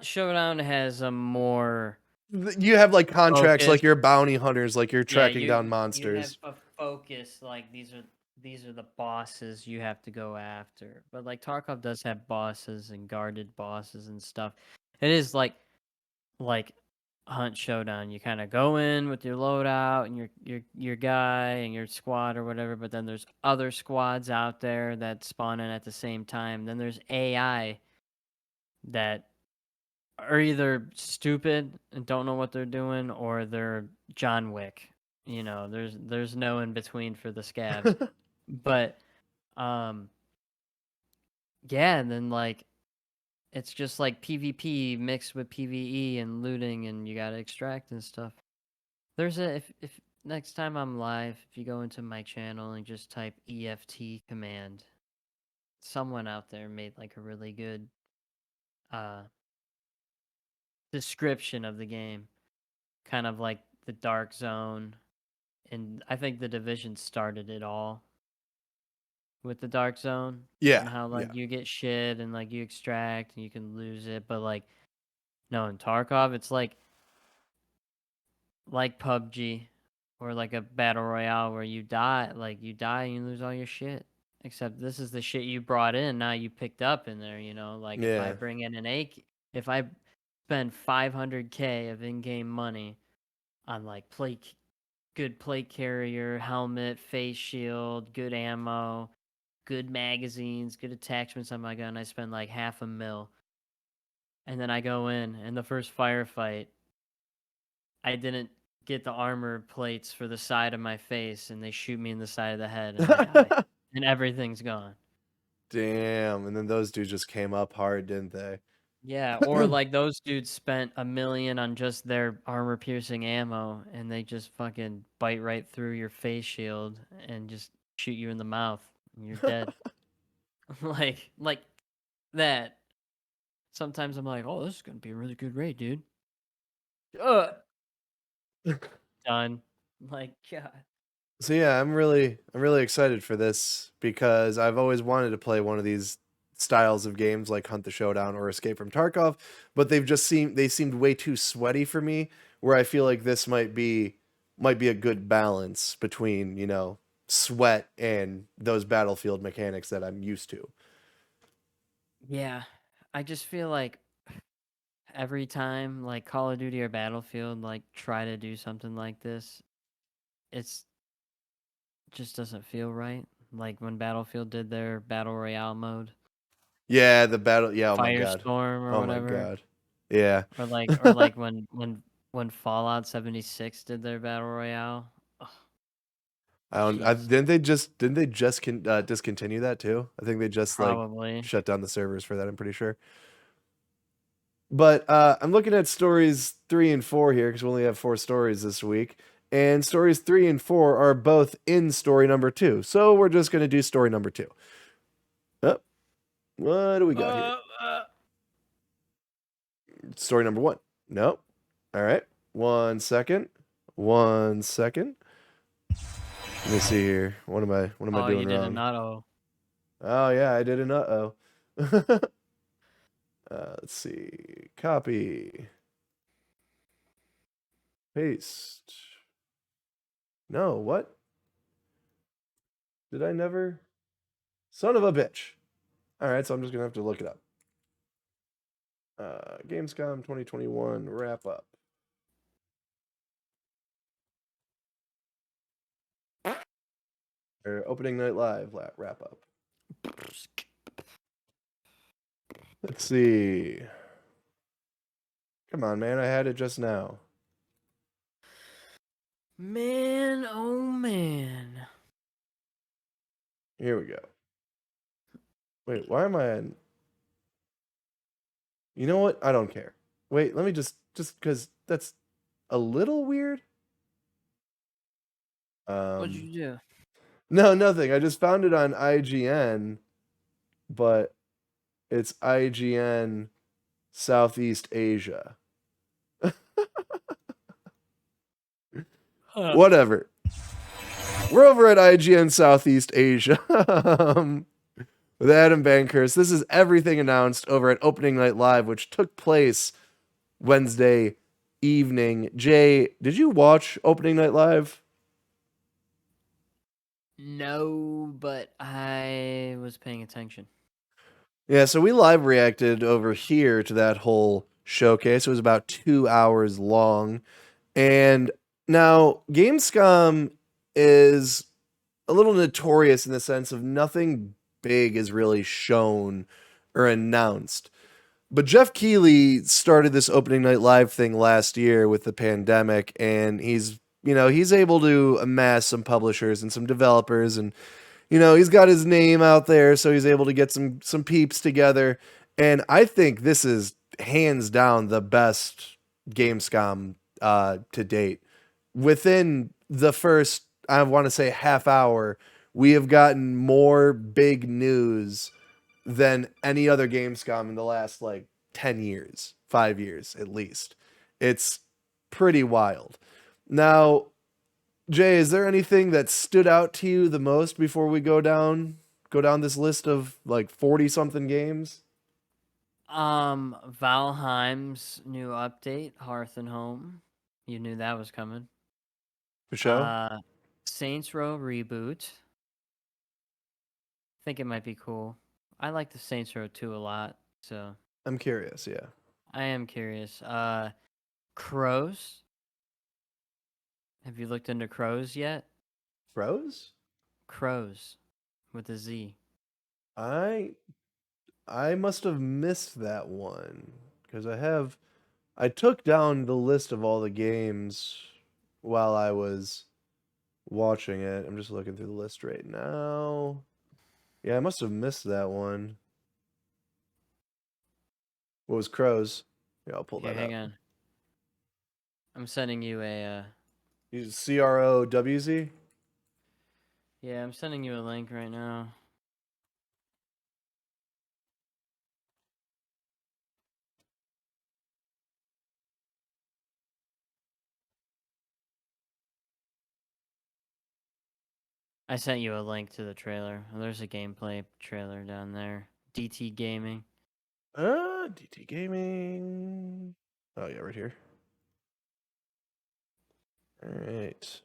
Showdown has a more You have like contracts, focus. like you're bounty hunters, like you're Yeah, tracking down you have monsters. a focus. Like these are the bosses you have to go after. But like Tarkov does have bosses and guarded bosses and stuff. It is like Hunt Showdown. You kind of go in with your loadout and your guy and your squad or whatever, but then there's other squads out there that spawn in at the same time. Then there's AI that are either stupid and don't know what they're doing, or they're John Wick. You know, there's no in between for the scavs. But um yeah, and then like it's just like PvP mixed with PvE and looting, and you gotta extract and stuff. There's a if next time I'm live, if you go into my channel and just type EFT command, someone out there made like a really good uh description of the game, kind of like the dark zone, and I think the Division started it all with the dark zone and Yeah, how yeah. like you get shit and like you extract and you can lose it, but like no, in Tarkov it's like PUBG or like a battle royale where you die and you lose all your shit. Except this is the shit you brought in, now you picked up in there, you know? Like if I Yeah. bring in if I spend 500k of in-game money on like good plate carrier, helmet, face shield, good ammo, good magazines, good attachments on my gun, I spend like half a mil. And then I go in and the first firefight I didn't get the armor plates for the side of my face, and they shoot me in the side of the head, and I die, and everything's gone. Damn. And then those dudes just came up hard, didn't they? Yeah, or like those dudes spent $1 million on just their armor-piercing ammo, and they just fucking bite right through your face shield and just shoot you in the mouth, and you're dead. like that. Sometimes I'm like, oh, this is gonna be a really good raid, dude. Done. Like, God. So yeah, I'm really excited for this because I've always wanted to play one of these styles of games like Hunt the Showdown or Escape from Tarkov, but they seemed way too sweaty for me, where I feel like this might be a good balance between, sweat and those battlefield mechanics that I'm used to. Yeah, I just feel like every time like Call of Duty or Battlefield like try to do something like this, it's just doesn't feel right. Like when Battlefield did their battle royale mode, Yeah, the battle, yeah, oh my god. Firestorm or Oh my whatever, god. Yeah. or like when Fallout 76 did their battle royale. Ugh, I don't. jeez, Didn't they just discontinue that too? I think they just like probably. shut down the servers for that. I'm pretty sure. But I'm looking at stories 3 and 4 here because we only have 4 stories this week, and stories 3 and 4 are both in story number 2. So we're just gonna do story number 2. Oh, what do we got here? Story number 1. Nope. All right. 1 second. 1 second. Let me see here. What am I Oh, you doing did a wrong? not. Oh yeah, I did an uh-oh. Let's see. Copy. Paste. No, what? Did I never? Son of a bitch. All right, so I'm just going to have to look it up. Gamescom 2021 wrap up. Or opening night live wrap up. Let's see. Come on, man. I had it just now. Man, oh man. Here we go. Wait, why am I in? You know what? I don't care. Wait, let me just because that's a little weird. What'd Um, you do? no, nothing. I just found it on IGN, but it's IGN Southeast Asia. Huh. Whatever. We're over at IGN Southeast Asia with Adam Bankhurst. This is everything announced over at Opening Night Live, which took place Wednesday evening. Jay, did you watch Opening Night Live? No, but I was paying attention. Yeah, so we live reacted over here to that whole showcase. It was about 2 hours long. And now Gamescom is a little notorious in the sense of nothing big is really shown or announced. But Jeff Keighley started this opening night live thing last year with the pandemic, and he's able to amass some publishers and some developers, and he's got his name out there, so he's able to get some peeps together. And I think this is hands down the best Gamescom to date. Within the first, I want to say, half hour, we have gotten more big news than any other Gamescom in the last like 10 years, 5 years at least. It's pretty wild. Now, Jay, is there anything that stood out to you the most before we go down this list of like 40 something games? Valheim's new update, Hearth and Home. You knew that was coming. For show? Uh, Saints Row reboot. Think it might be cool. I like the Saints Row 2 a lot, so I'm curious, yeah. I am curious. Crows. Have you looked into Crows yet? Pros? Crows with a Z. I I must have missed that one because I took down the list of all the games while I was watching it. I'm just looking through the list right now. Yeah, I must have missed that one. What was Crows? Yeah, I'll pull Here, that hang up. on. I'm sending you a. CROWZ? Yeah, I'm sending you a link right now. I sent you a link to the trailer. There's a gameplay trailer down there. DT Gaming. DT Gaming. Oh, yeah, right here. All right.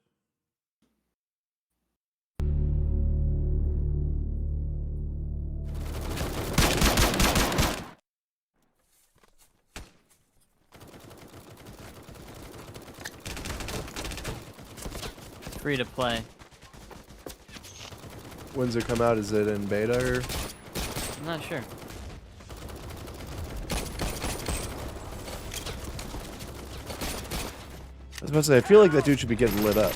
Free to play. When's it come out? Is it in beta or? I'm not sure. I was about to say, I feel like that dude should be getting lit up.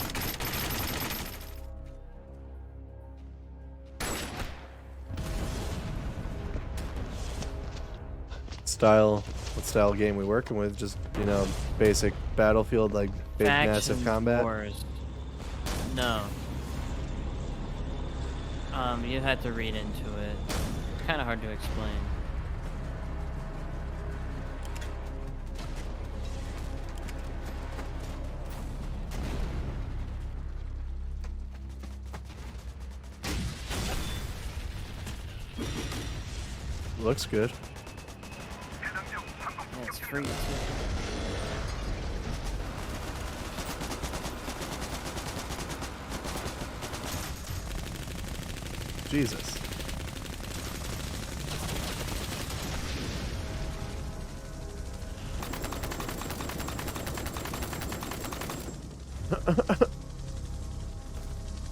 What style game we working with? Just, basic Battlefield, like big massive Faction combat. Wars. No. You had to read into it. It's kind of hard to explain. Looks good. Yeah, it's free too. Jesus.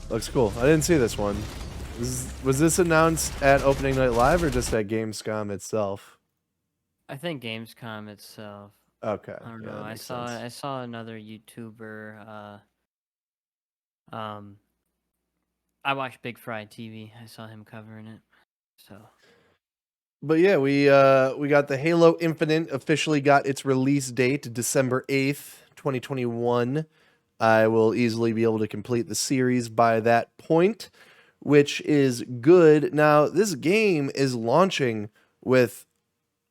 Looks cool. I didn't see this one. Was this announced at Opening Night Live or just at Gamescom itself? I think Gamescom itself. Okay. I don't yeah, know. that I makes saw sense. I saw another YouTuber. I watched Big Fry TV. I saw him covering it. So. But yeah, we got the Halo Infinite officially got its release date, December 8th, 2021. I will easily be able to complete the series by that point, which is good. Now, this game is launching with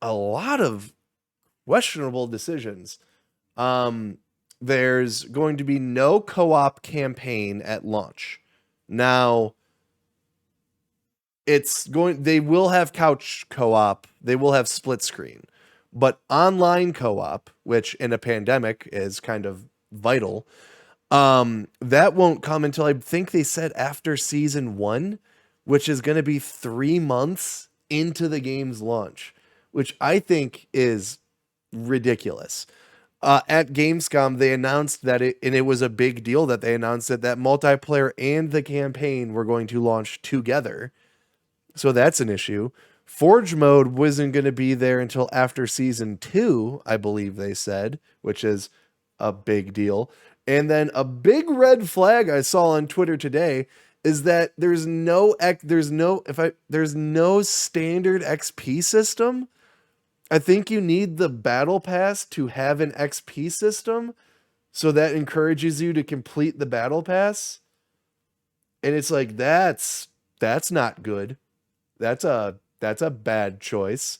a lot of questionable decisions. There's going to be no co-op campaign at launch. Now, they will have couch co-op, they will have split screen, but online co-op, which in a pandemic is kind of vital, that won't come until I think they said after season 1, which is going to be 3 months into the game's launch, which I think is ridiculous. At Gamescom, they announced that it was a big deal that they announced that multiplayer and the campaign were going to launch together. So that's an issue. Forge mode wasn't going to be there until after season 2, I believe they said, which is a big deal. And then a big red flag I saw on Twitter today is that there's no standard XP system. I think you need the battle pass to have an XP system, so that encourages you to complete the battle pass. And it's like that's not good. That's a bad choice.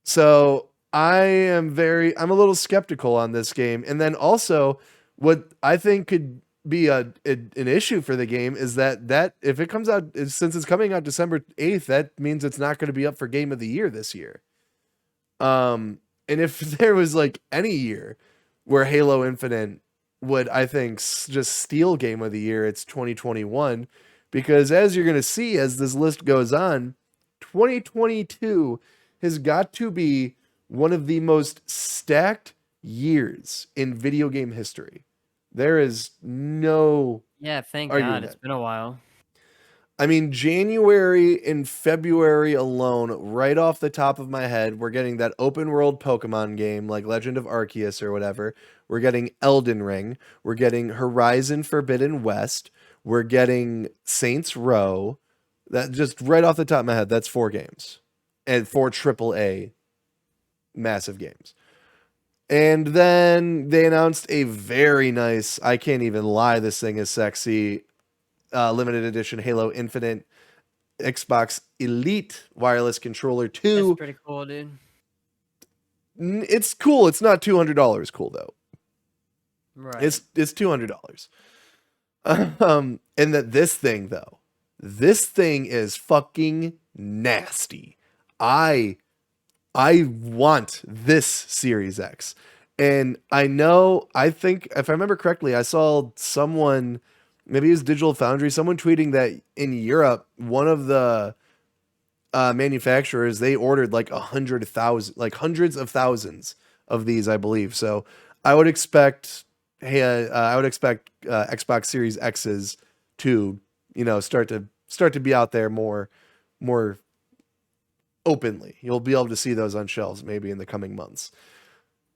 So I'm a little skeptical on this game. And then also what I think could be an issue for the game is that if it comes out, since it's coming out December 8th, that means it's not going to be up for Game of the Year this year. And if there was like any year where Halo Infinite would, I think, just steal Game of the Year, it's 2021. Because as you're going to see as this list goes on, 2022 has got to be one of the most stacked years in video game history. There is no Yeah, thank arguing God. It's that. been a while. I mean, January and February alone, right off the top of my head, we're getting that open world Pokemon game like Legend of Arceus or whatever. We're getting Elden Ring. We're getting Horizon Forbidden West. We're getting Saints Row. That just right off the top of my head, that's 4 games. And 4 AAA massive games. And then they announced a very nice, I can't even lie, this thing is sexy, limited edition Halo Infinite Xbox Elite wireless controller That's 2. pretty cool, dude. It's cool. It's not $200 cool though. Right. It's $200. And that this thing though, this thing is fucking nasty. I want this Series X. And I think if I remember correctly, I saw someone, maybe it was Digital Foundry, someone tweeting that in Europe, one of the manufacturers, they ordered like 100,000, like hundreds of thousands of these, I believe. So I would expect, Xbox Series X's to, start to be out there more openly. You'll be able to see those on shelves maybe in the coming months.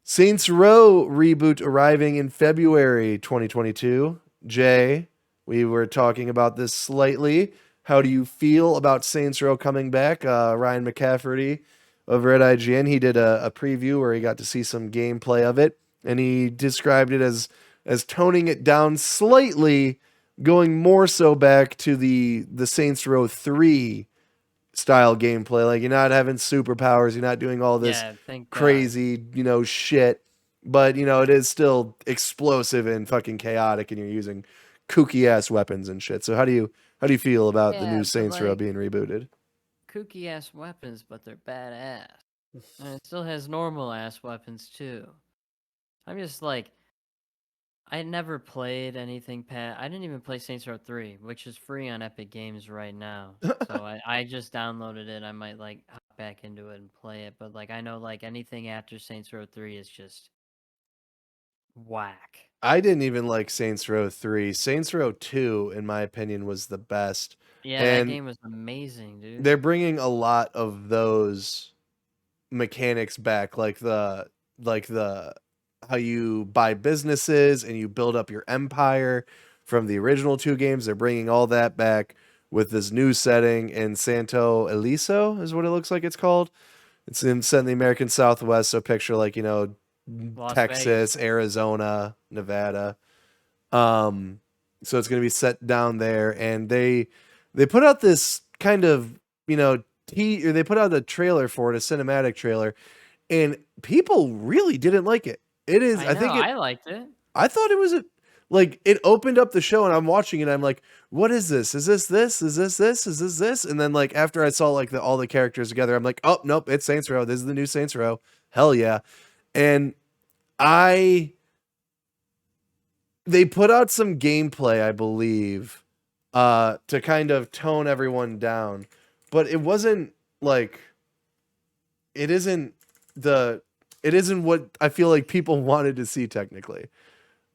Saints Row reboot arriving in February 2022. Jay, we were talking about this slightly. How do you feel about Saints Row coming back? Ryan McCafferty over at IGN, he did a preview where he got to see some gameplay of it, and he described it as toning it down slightly, going more so back to the Saints Row 3 style gameplay. Like, you're not having superpowers, you're not doing all this Yeah, thank God. crazy, shit. But, it is still explosive and fucking chaotic, and you're using kooky ass weapons and shit. So how do you feel about the Yeah, new but, Saints Row like, being rebooted? kooky ass weapons, but they're badass. And it still has normal ass weapons too. I'm just like, I never played anything past. I didn't even play Saints Row 3, which is free on Epic Games right now. So I just downloaded it. I might like hop back into it and play it. But like I know like anything after Saints Row 3 is just whack. I didn't even like Saints Row 3. Saints Row 2, in my opinion, was the best. Yeah, that And game was amazing, dude. they're bringing a lot of those mechanics back, like the how you buy businesses and you build up your empire from the original 2 games. They're bringing all that back with this new setting in Santo Eliso is what it looks like it's called. It's set in the American Southwest, so picture like, Las Texas, Vegas. Arizona, Nevada. So it's going to be set down there, and they put out this kind of, or they put out a trailer for it, a cinematic trailer, and people really didn't like it. It is, I I know, think it, I liked it. I thought it was like it opened up the show, and I'm watching it. I'm like, what is this? Is this this? Is this this? Is this this? And then like after I saw like all the characters together, I'm like, oh nope, it's Saints Row. This is the new Saints Row. Hell yeah! And I they put out some gameplay, I believe, to kind of tone everyone down, but it wasn't like it isn't the it isn't what I feel like people wanted to see technically.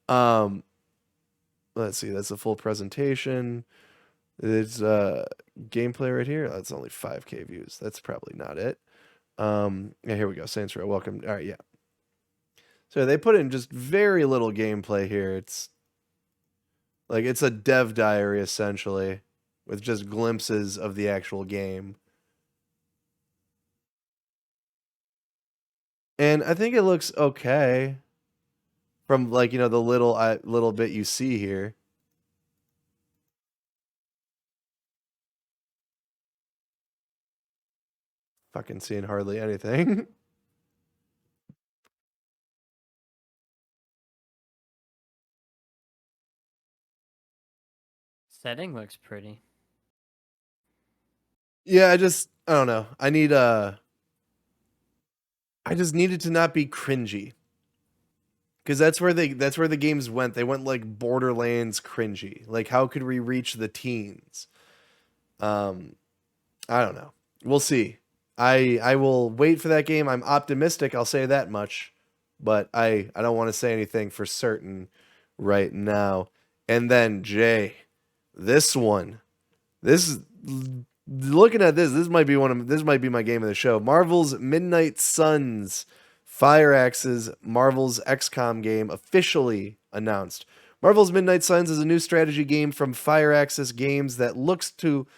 Um, let's see, that's the full presentation. It's gameplay right here. That's only 5K views. That's probably not it. Yeah, here we go. Saints Row. Welcome. All right, yeah. So they put in just very little gameplay here. It's like it's a dev diary essentially, with just glimpses of the actual game. And I think it looks okay from like, the little bit you see here. Fucking seeing hardly anything. Setting looks pretty. Yeah, I don't know. I just needed to not be cringy. Because that's where the games went. They went like Borderlands cringy. Like, how could we reach the teens? Um, I don't know. We'll see. I will wait for that game. I'm optimistic, I'll say that much. But I don't want to say anything for certain right now. And then Jay, this one. This looking at this might be this might be my game of the show. Marvel's Midnight Suns, Fireaxe's Marvel's XCOM game officially announced. Marvel's Midnight Suns is a new strategy game from Fireaxis Games that looks to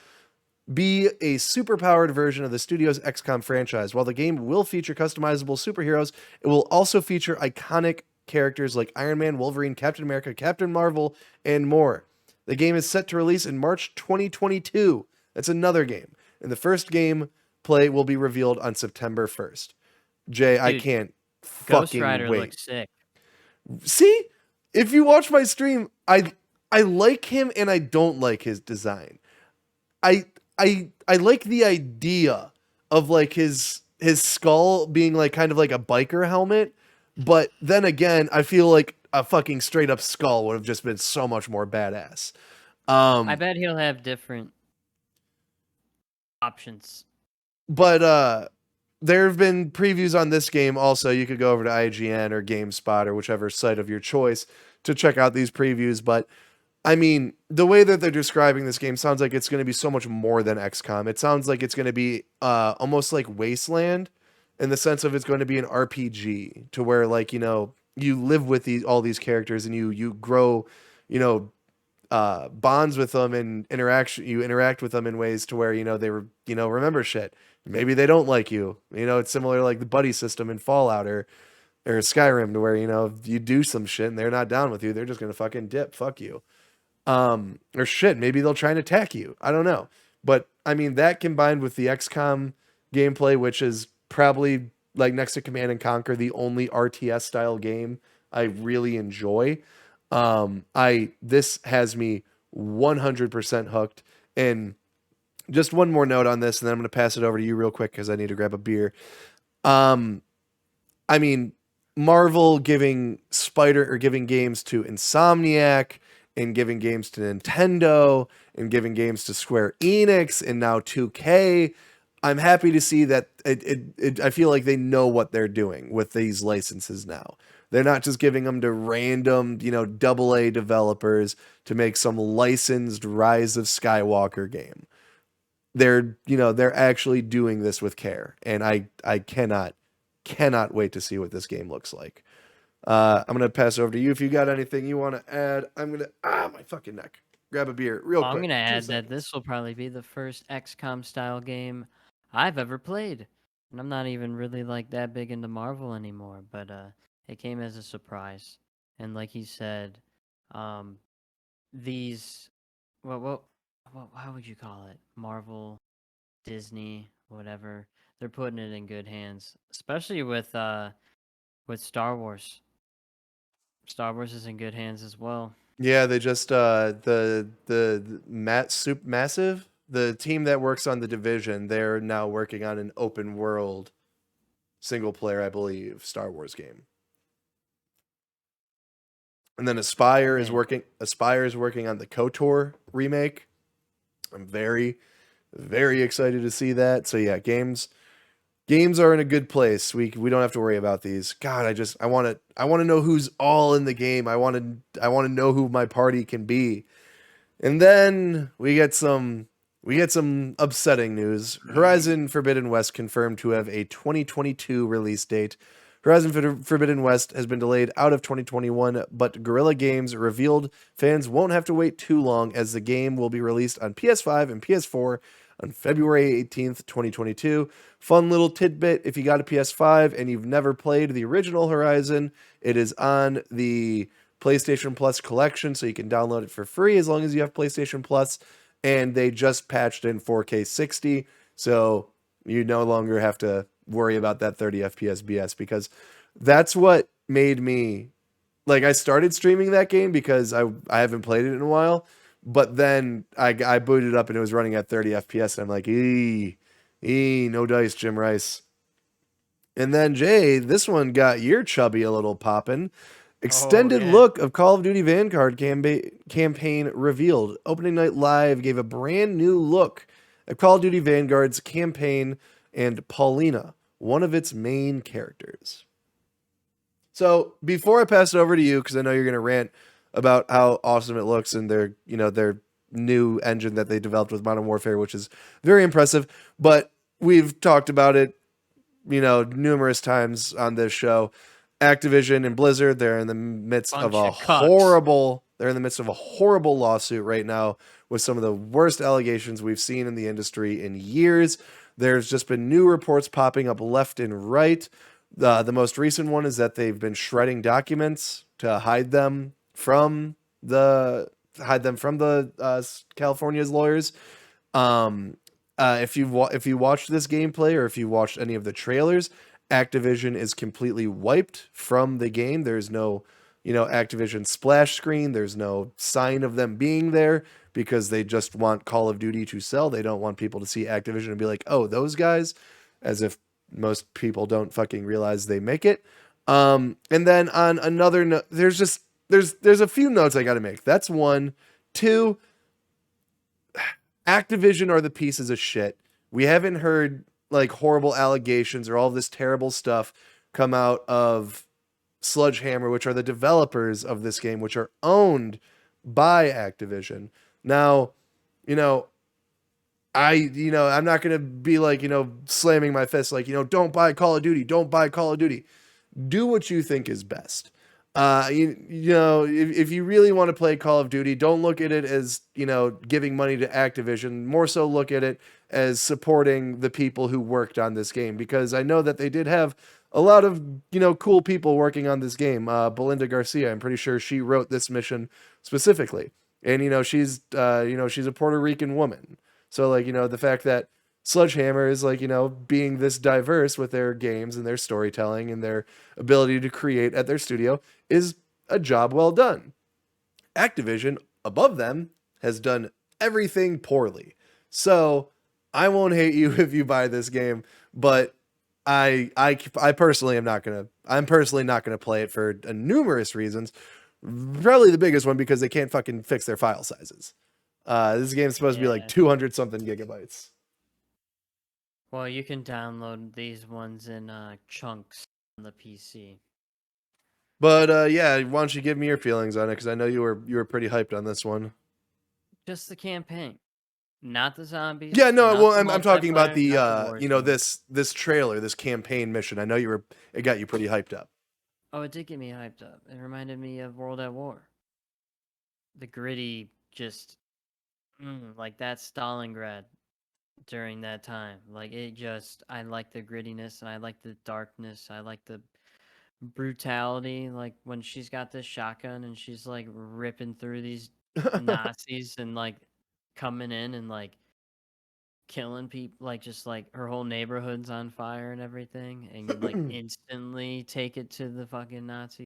be a superpowered version of the studio's XCOM franchise. While the game will feature customizable superheroes, it will also feature iconic characters like Iron Man, Wolverine, Captain America, Captain Marvel, and more. The game is set to release in March 2022. That's another game. And the first game play will be revealed on September 1st. Jay, I Dude, can't Ghost fucking Rider wait. looks sick. See? If you watch my stream, I like him and I don't like his design. I I like the idea of like his skull being like kind of like a biker helmet, but then again, I feel like a fucking straight up skull would have just been so much more badass. I bet he'll have different options. But there have been previews on this game also. You could go over to IGN or GameSpot or whichever site of your choice to check out these previews, but I mean, the way that they're describing this game sounds like it's going to be so much more than XCOM. It sounds like it's going to be almost like Wasteland in the sense of it's going to be an RPG to where, like, you know, you live with all these characters and you grow, you know, bonds with them and you interact with them in ways to where, you know, remember shit. Maybe they don't like you. You know, it's similar to like the buddy system in Fallout or Skyrim to where, you know, if you do some shit and they're not down with you, they're just going to fucking dip. Fuck you. Or shit, maybe they'll try and attack you. I don't know. But I mean, that combined with the XCOM gameplay, which is probably like next to Command and Conquer, the only RTS style game I really enjoy. This has me 100% hooked. And just one more note on this, and then I'm going to pass it over to you real quick because I need to grab a beer. I mean, Marvel giving games to Insomniac, and giving games to Nintendo, and giving games to Square Enix, and now 2K. I'm happy to see that I feel like they know what they're doing with these licenses now. They're not just giving them to random, you know, AA developers to make some licensed Rise of Skywalker game. They're actually doing this with care, and I cannot wait to see what this game looks like. I'm going to pass over to you if you got anything you want to add. I'm going to my fucking neck. Grab a beer real quick. I'm going to add that this will probably be the first XCOM style game I've ever played. And I'm not even really like that big into Marvel anymore, but it came as a surprise. And like he said, these how would you call it? Marvel, Disney, whatever. They're putting it in good hands, especially with Star Wars. Star Wars is in good hands as well. Yeah, they just Massive, the team that works on The Division, they're now working on an open world single player, I believe, Star Wars game. And then Aspire is working on the KOTOR remake. I'm very, very excited to see that. So yeah, games are in a good place. We don't have to worry about these. God, I want to know who's all in the game. I want to know who my party can be. And then we get some upsetting news. Horizon Forbidden West confirmed to have a 2022 release date. Horizon Forbidden West has been delayed out of 2021, but Guerrilla Games revealed fans won't have to wait too long as the game will be released on PS5 and PS4 on February 18th, 2022. Fun little tidbit, if you got a PS5 and you've never played the original Horizon, it is on the PlayStation Plus collection, so you can download it for free as long as you have PlayStation Plus, and they just patched in 4K 60, so you no longer have to worry about that 30 FPS BS, because that's what made me, like, I started streaming that game because I haven't played it in a while, but then I booted up and it was running at 30 FPS, and I'm like, no dice, Jim Rice. And then, Jay, this one got your chubby a little poppin'. Extended look of Call of Duty Vanguard campaign revealed. Opening Night Live gave a brand new look at Call of Duty Vanguard's campaign and Paulina, one of its main characters. So before I pass it over to you, because I know you're going to rant about how awesome it looks and they're new engine that they developed with Modern Warfare, which is very impressive. But we've talked about it, numerous times on this show. Activision and Blizzard, they're in the midst of Bunch a of cucks. horrible lawsuit right now with some of the worst allegations we've seen in the industry in years. There's just been new reports popping up left and right. The most recent one is that they've been shredding documents to hide them from the California's lawyers. If you watched this gameplay or if you watched any of the trailers, Activision is completely wiped from the game. There's no, Activision splash screen. There's no sign of them being there because they just want Call of Duty to sell. They don't want people to see Activision and be like, "Oh, those guys," as if most people don't fucking realize they make it. And then on another note, there's a few notes I got to make. That's one. Two, Activision are the pieces of shit. We haven't heard like horrible allegations or all this terrible stuff come out of Sledgehammer, which are the developers of this game, which are owned by Activision. Now, you know, I'm not going to be like, slamming my fist like, don't buy Call of Duty, don't buy Call of Duty. Do what you think is best. If you really want to play Call of Duty, don't look at it as, giving money to Activision. More so look at it as supporting the people who worked on this game, because I know that they did have a lot of, cool people working on this game. Belinda Garcia, I'm pretty sure she wrote this mission specifically. And, she's a Puerto Rican woman. So like, the fact that Sledgehammer is like, being this diverse with their games and their storytelling and their ability to create at their studio is a job well done. Activision, above them, has done everything poorly. So I won't hate you if you buy this game, but I personally am not gonna. I'm personally not gonna play it for numerous reasons. Probably the biggest one because they can't fucking fix their file sizes. This game's supposed to be like Yeah. 200 something gigabytes. Well, you can download these ones in chunks on the PC. But yeah, why don't you give me your feelings on it? Because I know you were pretty hyped on this one. Just the campaign, not the zombies. Yeah, no, not well, the I'm talking about multiplayer, the not the wars mode. this trailer, this campaign mission. I know it got you pretty hyped up. Oh, it did get me hyped up. It reminded me of World at War. The gritty, just like that Stalingrad during that time. Like I like the grittiness and I like the darkness. I like the brutality. Like when she's got this shotgun and she's like ripping through these Nazis and like coming in and like killing people, like just like her whole neighborhood's on fire and everything, and you like instantly take it to the fucking Nazi.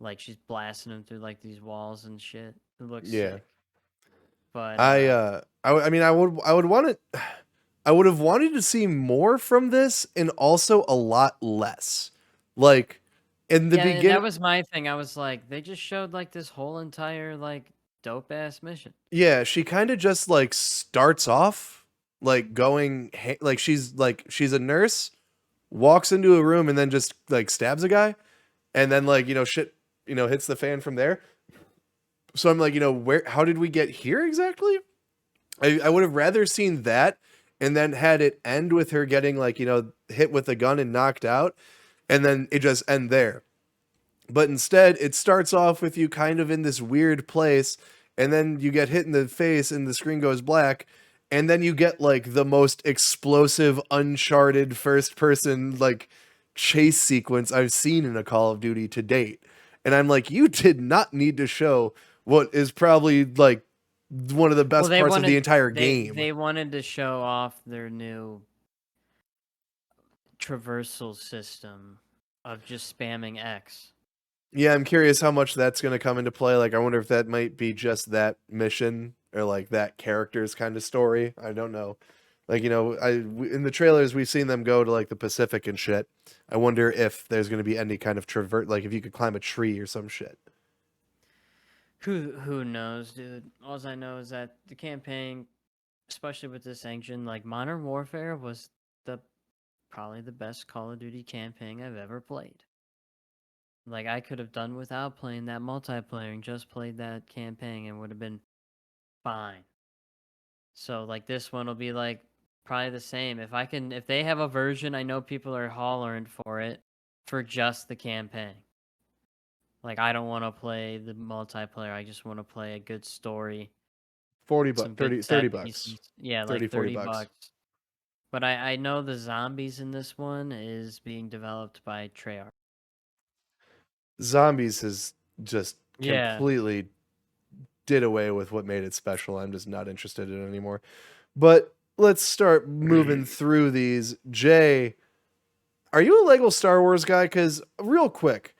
Like she's blasting them through like these walls and shit. It looks Yeah. sick. But I mean, I would want it. I would have wanted to see more from this, and also a lot less. Like in the yeah, beginning, that was my thing. I was like, they just showed like this whole entire like dope ass mission. yeah, she kind of just like starts off like like she's a nurse, walks into a room and then just like stabs a guy, and then like shit hits the fan from there. So I'm like, how did we get here exactly? I would have rather seen that and then had it end with her getting like, hit with a gun and knocked out, and then it just end there. But instead, it starts off with you kind of in this weird place, and then you get hit in the face and the screen goes black, and then you get like the most explosive, uncharted first person like chase sequence I've seen in a Call of Duty to date. And I'm like, you did not need to show what is probably like one of the best parts of the entire game. They wanted to show off their new traversal system of just spamming X. Yeah, I'm curious how much that's going to come into play. Like, I wonder if that might be just that mission or like that character's kind of story. I don't know. Like, in the trailers, we've seen them go to like the Pacific and shit. I wonder if there's going to be any kind of like if you could climb a tree or some shit. Who knows, dude? All I know is that the campaign, especially with this engine, like Modern Warfare was probably the best Call of Duty campaign I've ever played. Like I could have done without playing that multiplayer and just played that campaign and would have been fine. So like this one will be like probably the same. If they have a version, I know people are hollering for it for just the campaign. Like I don't want to play the multiplayer. I just want to play a good story, 40 bucks, some good 30, set 30 bucks, pieces. Yeah, 30, like 40 30 bucks. bucks. But I know the zombies in this one is being developed by Treyarch. Zombies has just Yeah. completely did away with what made it special. I'm just not interested in it anymore. But let's start moving through these. Jay, are you a Lego Star Wars guy? Because real quick,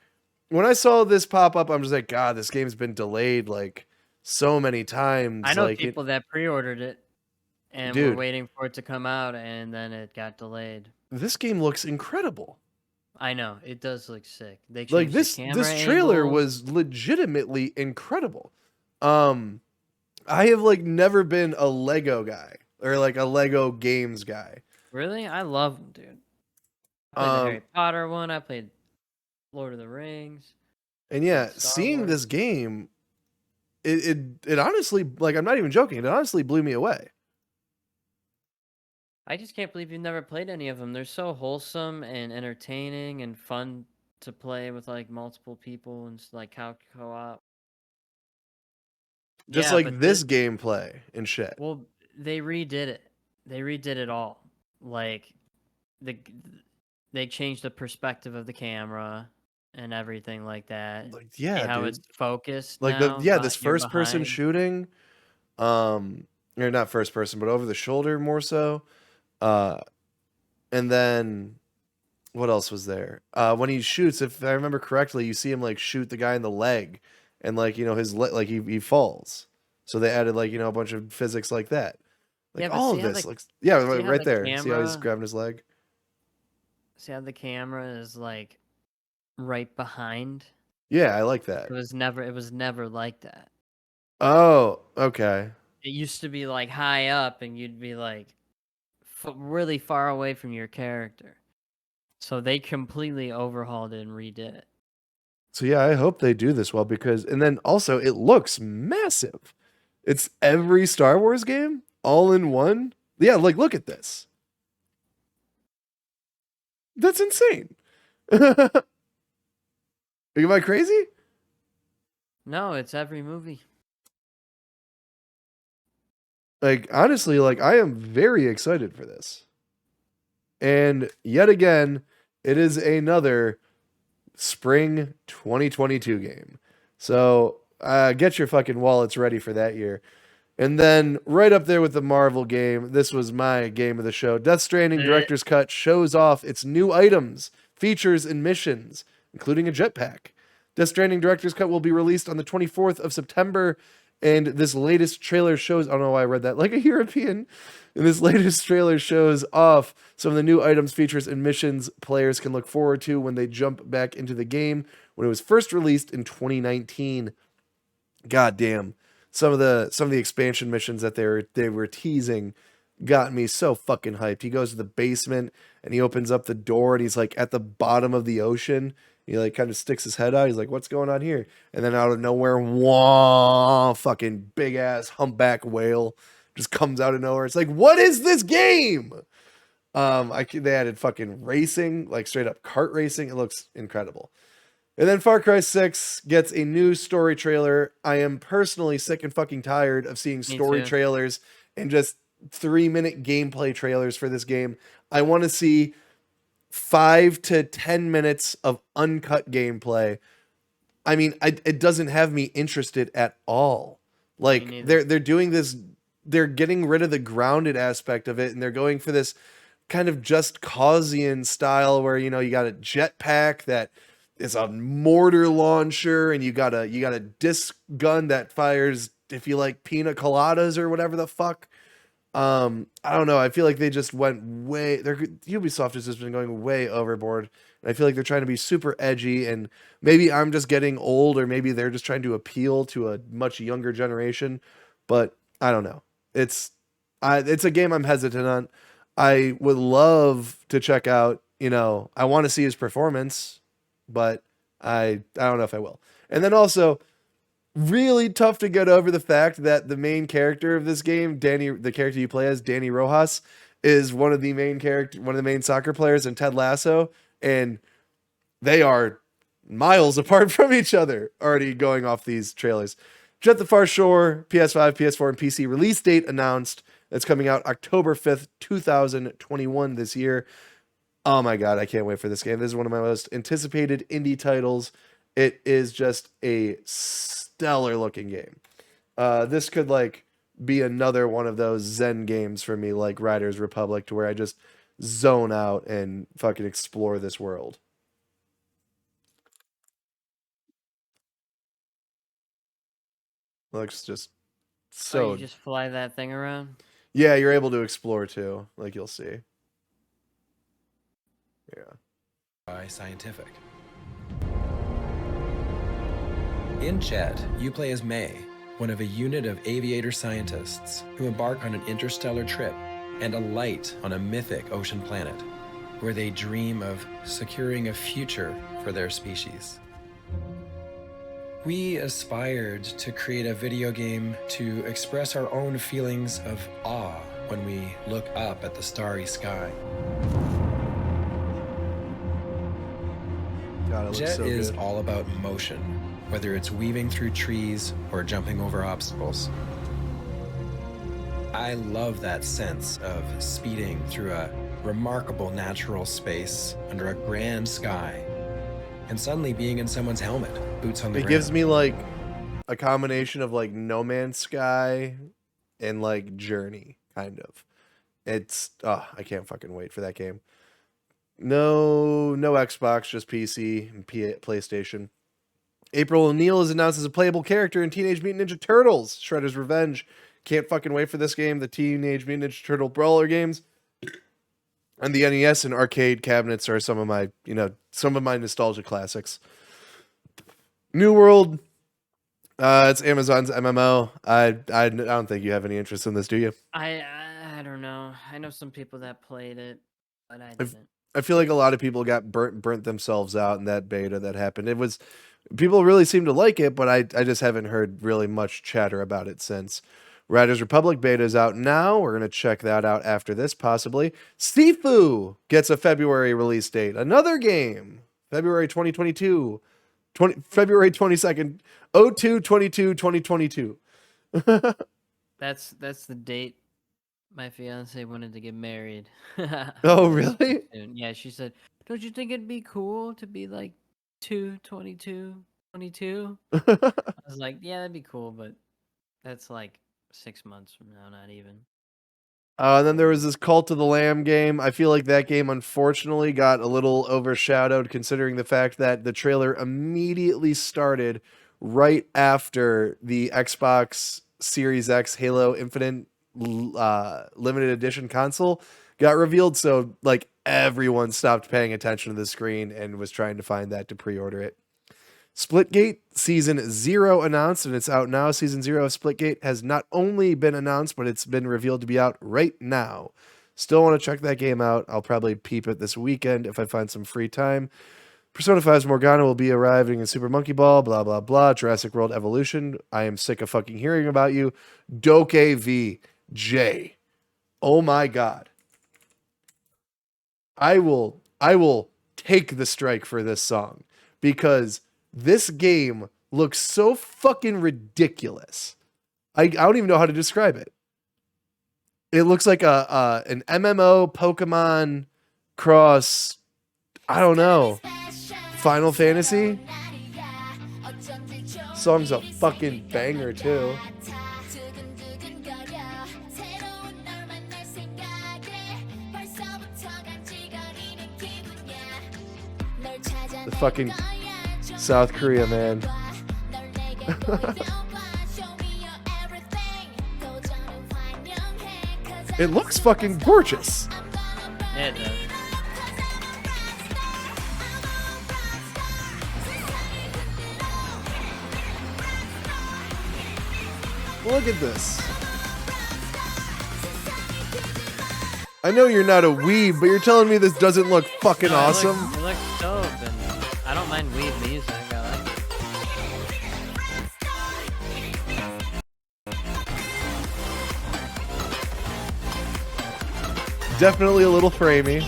when I saw this pop up, I'm just like, God, this game's been delayed like so many I times. know Like it, people that pre-ordered it and were dude, waiting for it to come out and then it got delayed. this game looks incredible. I know, it does look sick. They Like changed the this camera trailer angles. was legitimately incredible. Um, I have like never been a Lego guy or like a Lego games guy. Really? I love them, dude. I played the Um, Harry Potter one. I played Lord of the Rings. and Played yeah, Star seeing Wars. this game, it honestly, like, I'm not even joking. It honestly blew me away. I just can't believe you've never played any of them. They're so wholesome and entertaining and fun to play with like multiple people and like couch co-op. Just Yeah, like but this, this gameplay and shit. well, they redid it. They redid it all. Like the they changed the perspective of the camera and everything like that. Like, See yeah, how it's dude. focused Like now, this but you're first person behind. shooting, or not first person, but over the shoulder more so. Uh, and then what else was there? When he shoots, if I remember correctly, you see him like shoot the guy in the leg, and like his like he falls. So they added like a bunch of physics like that. Like Yeah, but all of this looks yeah see how right the there. See how he's grabbing his leg? camera is like right behind. Yeah, I like that. It was never like that. Oh, okay. It used to be like high up and you'd be like really far away from your character. So they completely overhauled it and redid it. So yeah, I hope they do this well because and then also it looks massive. It's every Star Wars game all in one. Yeah, like look at this. That's insane. Am I crazy? No, it's every movie. Like honestly, like I am very excited for this. And yet again, it is another spring 2022 game. So get your fucking wallets ready for that year. And then right up there with the Marvel game, this was my game of the show. Death Stranding Eh. Director's Cut shows off its new items, features, and missions, including a jetpack. Death Stranding Director's Cut will be released on the 24th of September, and this latest trailer shows, I don't know why I read that like a European. And this latest trailer shows off some of the new items, features, and missions players can look forward to when they jump back into the game when it was first released in 2019. God damn. Some of the expansion missions that they were teasing got me so fucking hyped. He goes to the basement and he opens up the door and he's like at the bottom of the ocean. He like kind of sticks his head out. He's like, "What's going on here?" And then out of nowhere, wah, fucking big ass humpback whale just comes out of nowhere. It's like, what is this game? They added fucking racing, like straight up kart racing. It looks incredible. And then Far Cry 6 gets a new story trailer. I am personally sick and fucking tired of seeing Me story too. trailers and just 3-minute gameplay trailers for this game. I want to see 5 to 10 minutes of uncut gameplay. I mean, it doesn't have me interested at all. Me Like neither. they're doing this, they're getting rid of the grounded aspect of it, and they're going for this kind of just causian style where you got a jetpack that is a mortar launcher, and you got a disc gun that fires if you like pina coladas or whatever the fuck. I don't know. I feel like they just went way. Ubisoft has just been going way overboard, and I feel like they're trying to be super edgy. And maybe I'm just getting old, or maybe they're just trying to appeal to a much younger generation. But I don't know. It's a game I'm hesitant on. I would love to check out. I want to see his performance, but I don't know if I will. And then also really tough to get over the fact that the main character of this game, Danny, the character you play as, Danny Rojas, is one of the main soccer players in Ted Lasso, and they are miles apart from each other. Already going off these trailers. Jet the Far Shore, PS5, PS4, and PC release date announced. It's coming out October 5th, 2021 this year. Oh my god, I can't wait for this game. This is one of my most anticipated indie titles. It is just a stellar looking game. This could like be another one of those Zen games for me, like Riders Republic, to where I just zone out and fucking explore this world. Looks just Oh, you so. just fly that thing around? Yeah, you're able to explore too, like you'll see. Yeah. Scientific. In Jet, you play as May, one of a unit of aviator scientists who embark on an interstellar trip and alight on a mythic ocean planet, where they dream of securing a future for their species. We aspired to create a video game to express our own feelings of awe when we look up at the starry sky. God, it looks Jet so is good. all about motion, whether it's weaving through trees or jumping over obstacles. I love that sense of speeding through a remarkable natural space under a grand sky and suddenly being in someone's helmet, boots on the It ground. gives me like a combination of like No Man's Sky and like Journey, kind of. It's I can't fucking wait for that game. No Xbox, just PC and PlayStation. April O'Neil is announced as a playable character in Teenage Mutant Ninja Turtles: Shredder's Revenge. Can't fucking wait for this game. The Teenage Mutant Ninja Turtle brawler games and the NES and arcade cabinets are some of my nostalgia classics. New World, it's Amazon's MMO. I don't think you have any interest in this, do you? I don't know. I know some people that played it, but I didn't. I feel like a lot of people got burnt themselves out in that beta that happened. It was people really seem to like it, but I just haven't heard really much chatter about it since. Riders Republic beta is out now. We're going to check that out after this, possibly. Sifu gets a February release date. Another game. February 2022. February 22nd. 02/22/2022. That's the date my fiance wanted to get married. Oh, really? Soon. Yeah, she said, "Don't you think it'd be cool to be like 2/22/22?" I was like, "Yeah, that'd be cool, but that's like 6 months from now, not even." And then there was this Cult of the Lamb game. I feel like that game unfortunately got a little overshadowed considering the fact that the trailer immediately started right after the Xbox Series X Halo Infinite limited edition console got revealed. So like everyone stopped paying attention to the screen and was trying to find that to pre-order it. Splitgate Season 0 announced, and it's out now. Season 0 of Splitgate has not only been announced, but it's been revealed to be out right now. Still want to check that game out. I'll probably peep it this weekend if I find some free time. Persona 5's Morgana will be arriving in Super Monkey Ball, blah, blah, blah. Jurassic World Evolution. I am sick of fucking hearing about you. Doke VJ. Oh my god. I will take the strike for this song because this game looks so fucking ridiculous. I don't even know how to describe it. It looks like an MMO Pokemon cross, I don't know, Final Fantasy. Song's a fucking banger too. The fucking South Korea, man. It looks fucking gorgeous. Yeah, it does. Look at this. I know you're not a weeb, but you're telling me this doesn't look fucking awesome? It looks dope, and I don't mind weeb music. I like definitely a little framey.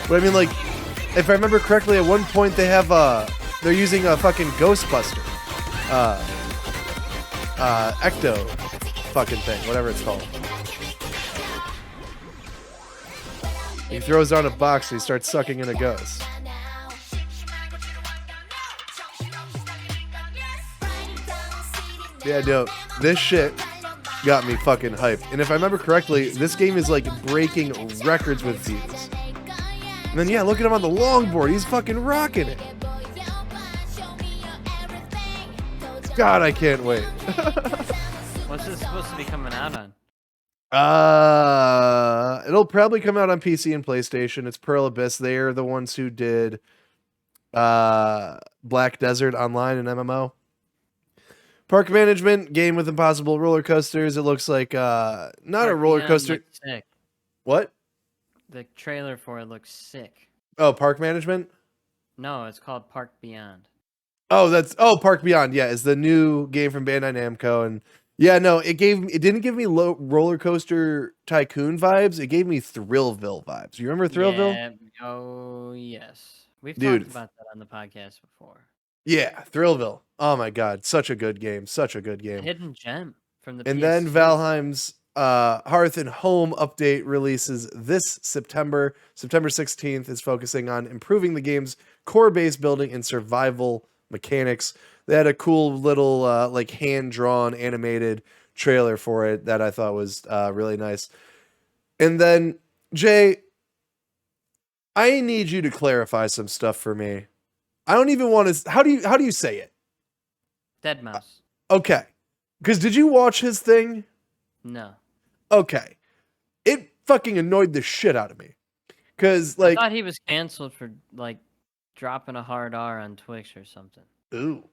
But I mean, like, if I remember correctly, at one point they have they're using a fucking Ghostbuster, Ecto, fucking thing, whatever it's called. He throws down a box and he starts sucking in a ghost. Yeah, no, this shit got me fucking hyped. And if I remember correctly, this game is like breaking records with views. And then yeah, look at him on the longboard. He's fucking rocking it. God, I can't wait. What's this supposed to be coming out on? It'll probably come out on PC and PlayStation. It's Pearl Abyss. They're the ones who did Black Desert Online and MMO. Park management game with impossible roller coasters. It looks like not a roller coaster. Sick. What? The trailer for it looks sick. Oh, Park management? No, it's called Park Beyond. Oh, Park Beyond. Yeah, is the new game from Bandai Namco, and yeah, no, it didn't give me roller coaster tycoon vibes. It gave me Thrillville vibes. You remember Thrillville? Yeah. Oh yes, we've Dude. talked about that on the podcast before. Yeah, Thrillville. Oh my god, such a good game. Such a good game. Hidden gem from the. And then PS2. Valheim's Hearth and Home update releases this September. September 16th is focusing on improving the game's core base building and survival mechanics. They had a cool little like hand-drawn animated trailer for it that I thought was really nice. And then Jay, I need you to clarify some stuff for me. I don't even want to. How do you say it? Dead Mouse. Okay, because did you watch his thing? No. Okay, it fucking annoyed the shit out of me. Because like, I thought he was canceled for like dropping a hard R on Twitch or something. ooh,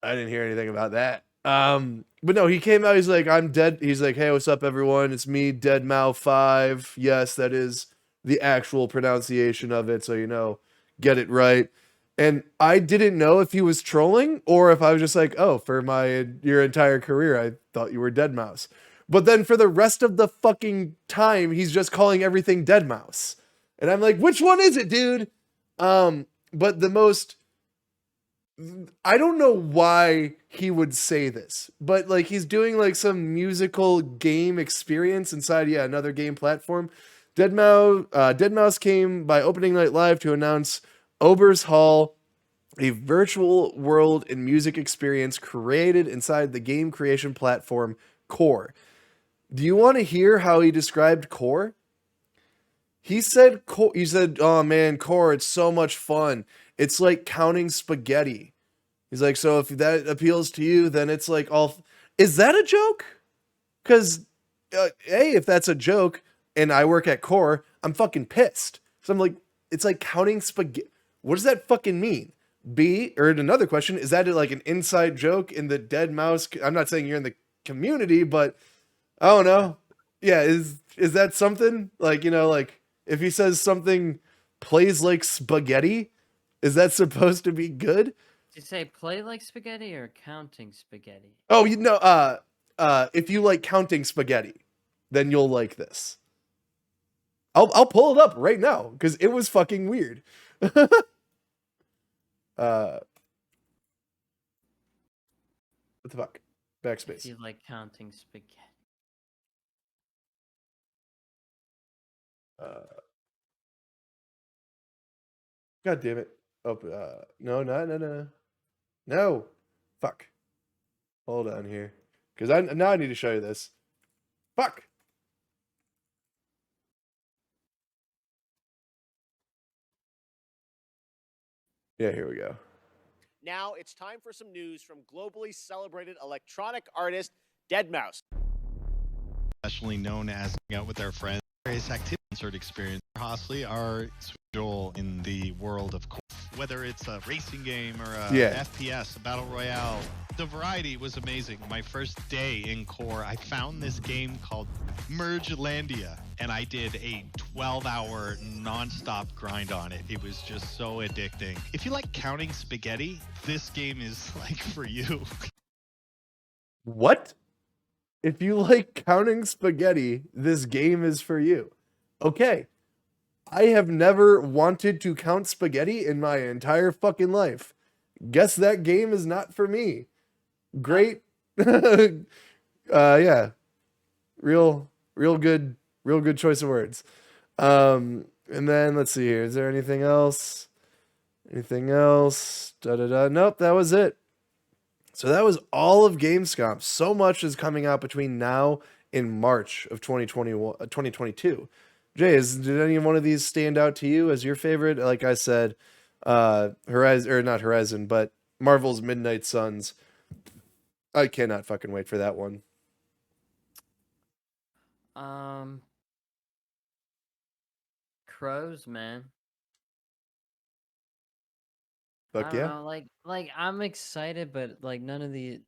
I didn't hear anything about that. But no, he came out. He's like, I'm dead. He's like, hey, what's up, everyone? It's me, Deadmau5. Yes, that is the actual pronunciation of it. So you know, get it right. And I didn't know if he was trolling or if I was just like, oh, for your entire career, I thought you were Deadmau5. But then for the rest of the fucking time, he's just calling everything Deadmau5. And I'm like, which one is it, dude? But the most, I don't know why he would say this, but like he's doing like some musical game experience inside, another game platform. Deadmau5 came by opening night live to announce Ober's Hall, a virtual world and music experience created inside the game creation platform Core. Do you want to hear how he described Core? He said, oh man, Core, it's so much fun. It's like counting spaghetti. He's like, so if that appeals to you, then it's like is that a joke? Because, A, if that's a joke and I work at Core, I'm fucking pissed. So I'm like, it's like counting spaghetti. What does that fucking mean? B, or another question, is that like an inside joke in the Deadmau5? I'm not saying you're in the community, but I don't know. Yeah, is that something? Like, you know, like if he says something plays like spaghetti, is that supposed to be good? Did you say play like spaghetti or counting spaghetti? Oh, you know, if you like counting spaghetti, then you'll like this. I'll pull it up right now because it was fucking weird. What the fuck? Backspace. You like counting spaghetti? God damn it. Oh, no. Fuck. Hold on here. Because now I need to show you this. Fuck. Yeah, here we go. Now it's time for some news from globally celebrated electronic artist Deadmau5. Especially known as hanging out with our friends. Various activity concert experience. Hostly our jewel in the world of Core. Whether it's a racing game or a FPS, a battle royale, the variety was amazing. My first day in Core, I found this game called Mergelandia, and I did a 12-hour non-stop grind on it. It was just so addicting. If you like counting spaghetti, this game is like for you. What? If you like counting spaghetti, this game is for you. Okay. I have never wanted to count spaghetti in my entire fucking life. Guess that game is not for me. Great. Yeah. Real good choice of words. And then let's see here. Is there anything else? Anything else? Nope, that was it. So that was all of Gamescom. So much is coming out between now and March of 2022. Jay, did any one of these stand out to you as your favorite? Like I said, Horizon, or not Horizon, but Marvel's Midnight Suns. I cannot fucking wait for that one. Crows, man. Fuck I don't yeah. know, like I'm excited, but like none of the,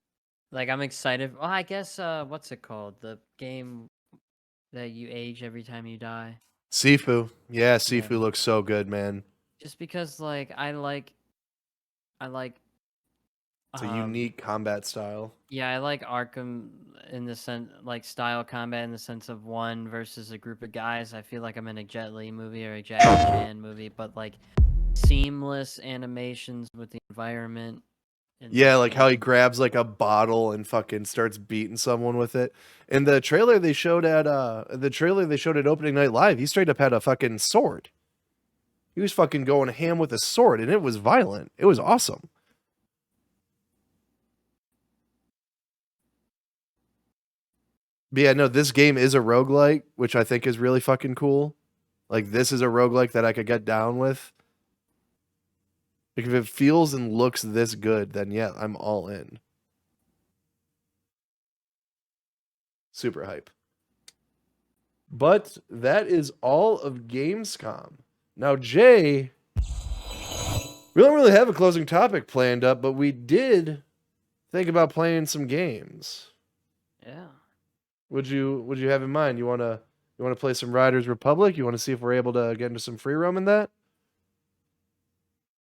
like I'm excited. Well, I guess what's it called? The game that you age every time you die. Sifu. Yeah, Sifu Yeah. looks so good, man. Just because like I like It's a unique combat style. yeah, I like Arkham in the sense, like style combat in the sense of one versus a group of guys. I feel like I'm in a Jet Li movie or a Jackie Chan movie, but like seamless animations with the environment. Yeah, like how he grabs like a bottle and fucking starts beating someone with it. In the trailer they showed at opening night live, he straight up had a fucking sword. He was fucking going ham with a sword, and it was violent. It was awesome. But yeah, no, this game is a roguelike, which I think is really fucking cool. Like, this is a roguelike that I could get down with. Like, if it feels and looks this good, then yeah, I'm all in. Super hype. But that is all of Gamescom. Now, Jay, we don't really have a closing topic planned up, but we did think about playing some games. Yeah. Would you have in mind? You wanna play some Riders Republic? You want to see if we're able to get into some free roam in that?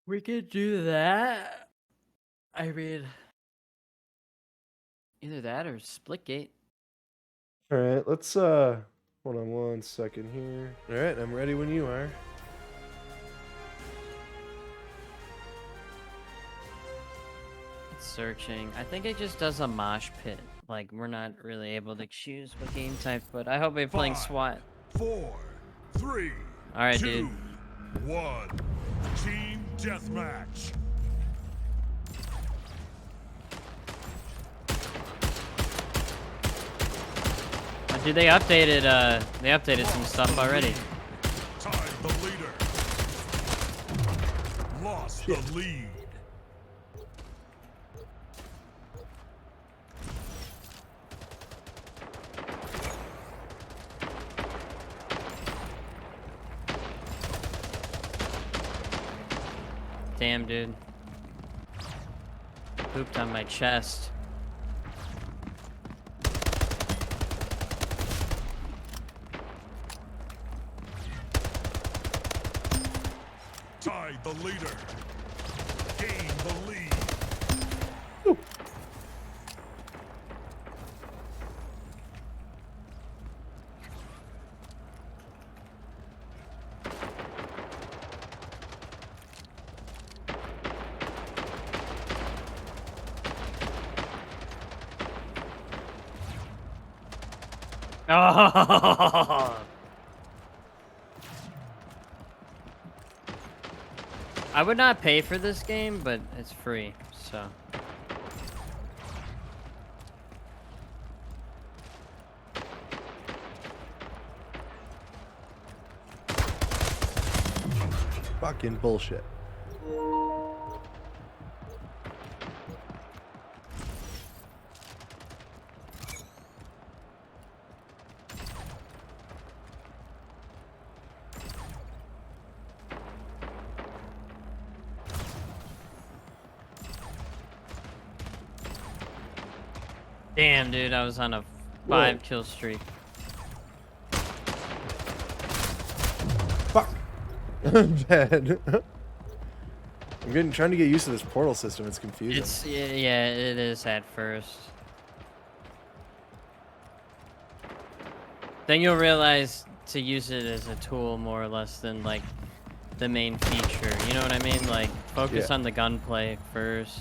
We could do that. I mean, either that or Splitgate. All right, let's hold on one second here. All right, I'm ready when you are. It's searching. I think it just does a mosh pit. Like, we're not really able to choose what game type, but I hope we're playing SWAT. 4, 3, All right, 2, dude. 1. Team deathmatch. Dude, they updated some stuff already. Tied the leader. Lost the lead. Damn, dude. Pooped on my chest. Tied the leader. Gain the lead. Ooh. Oh! I would not pay for this game, but it's free, so. Fucking bullshit. Damn, dude, I was on a 5-kill streak. Fuck. I'm dead. I'm trying to get used to this portal system. It's confusing. Yeah, it is at first. Then you'll realize to use it as a tool more or less than like the main feature. You know what I mean? Like focus Yeah. on the gunplay first.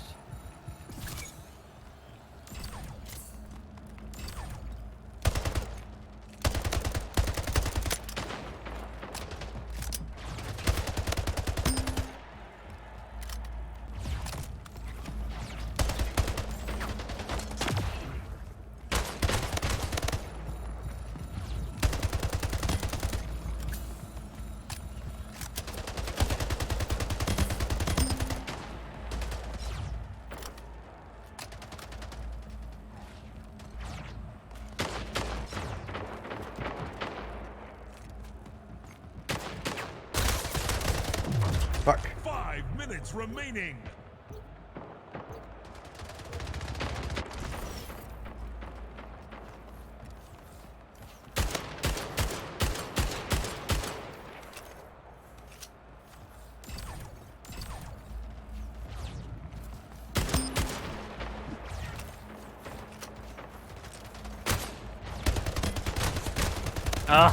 Fuck. 5 minutes remaining.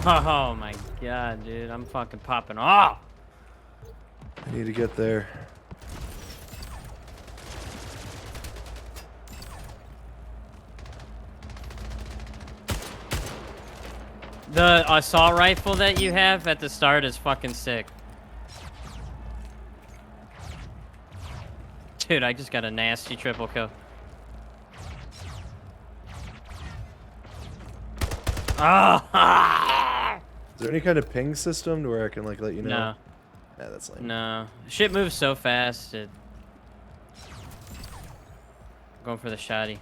Oh my god, dude. I'm fucking popping off. I need to get there. The assault rifle that you have at the start is fucking sick. Dude, I just got a nasty triple kill. Ah! Is there any kind of ping system to where I can like let you know? No. Yeah, that's lame. No. Shit moves so fast. I'm going for the shotty.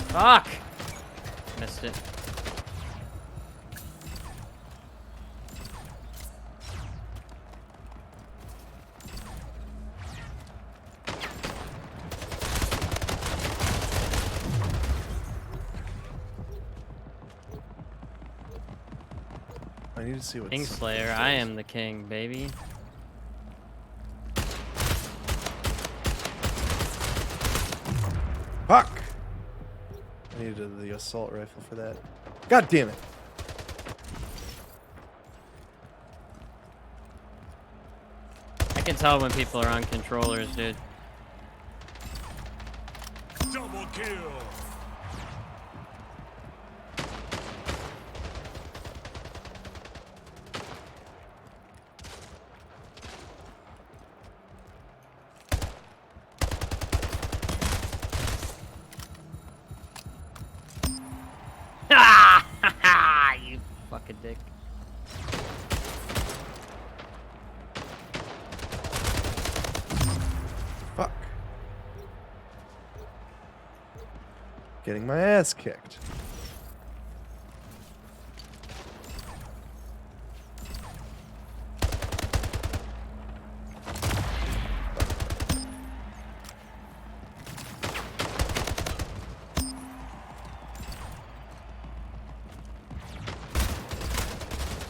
Fuck! Missed it. I need to see what's Kingslayer, I am the king, baby. Fuck! I needed the assault rifle for that. God damn it! I can tell when people are on controllers, dude. Double kill. You fucking dick. Fuck. Getting my ass kicked.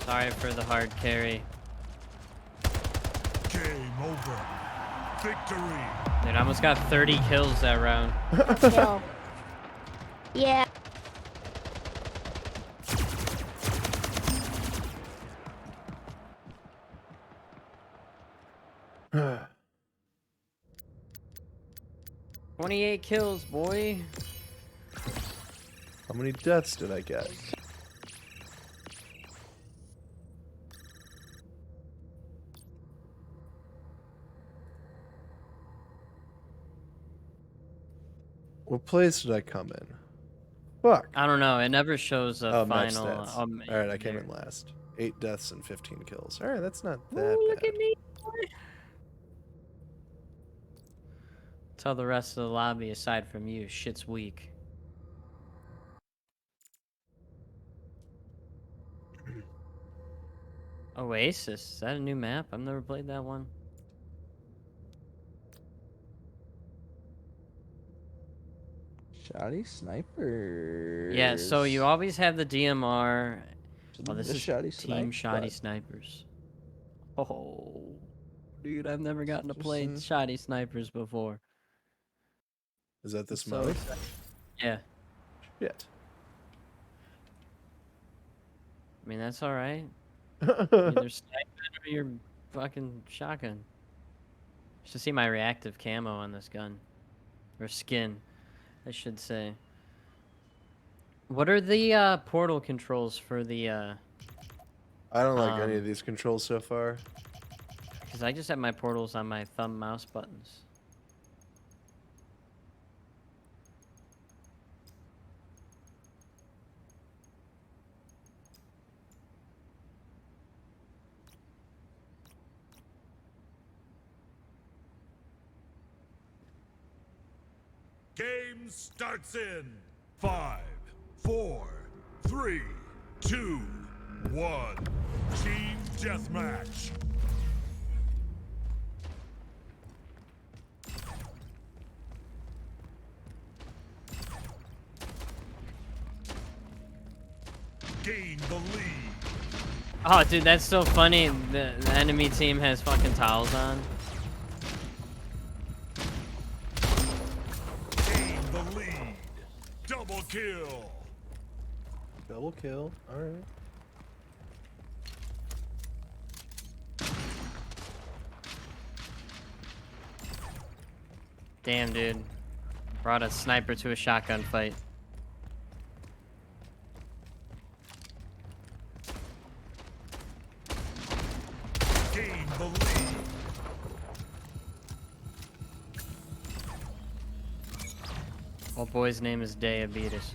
Sorry for the hard carry. Game over. Victory. Dude, I almost got 30 kills that round. Yo. Yeah. How 28 kills, boy. many deaths did I get? What place did I come in? Fuck. I don't know. It never shows a Oh, match final. stats. Alright, I came in last. 8 deaths and 15 kills. Alright, that's not that bad. Look at me. Tell the rest of the lobby, aside from you, shit's weak. Oasis. Is that a new map? I've never played that one. Shoddy snipers. Yeah, so you always have the DMR. Oh, this The is shoddy Team snipe Shoddy bot. Snipers. Oh, dude, I've never gotten to play Interesting. Shoddy Snipers before. Is that this So mode? excited. Yeah. Shit. I mean, that's all right. Either sniper or your fucking shotgun. Should see my reactive camo on this gun. Or skin, I should say. What are the portal controls for the I don't like any of these controls so far. because I just have my portals on my thumb mouse buttons. Game starts in 5, 4, 3, 2, 1. Team deathmatch. Gain the lead. Oh, dude, that's so funny. The enemy team has fucking towels on. Gain the lead. Double kill. Double kill. All right. Damn, dude. Brought a sniper to a shotgun fight. Gain the lead. Old boy's name is Diabetes.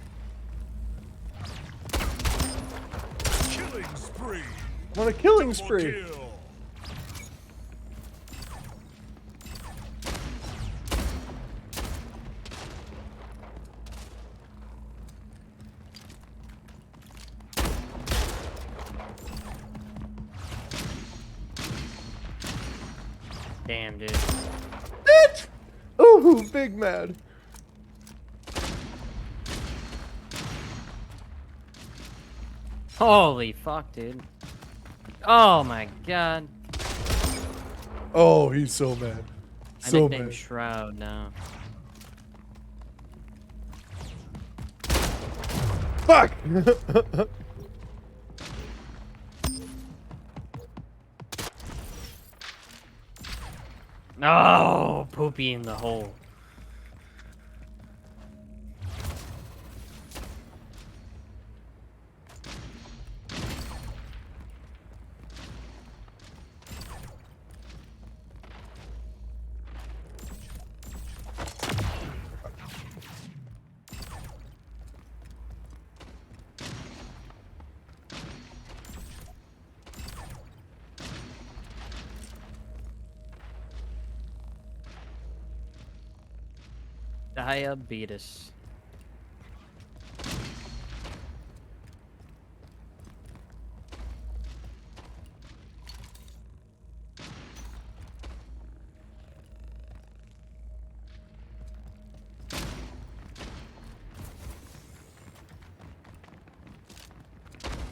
Killing spree. I'm on a killing Double spree. kill. Damn, dude. Bitch! Ooh, big mad. Holy fuck, dude. Oh my god. Oh, he's so mad. I So nicknamed mad. Shroud now. Fuck! Oh, poopy in the hole. Diabetes.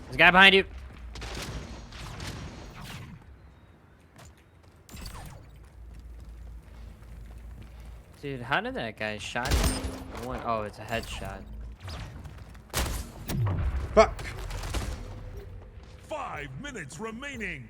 There's a guy behind you. Dude, how did that guy shot me? One, oh, it's a headshot. Fuck! 5 minutes remaining.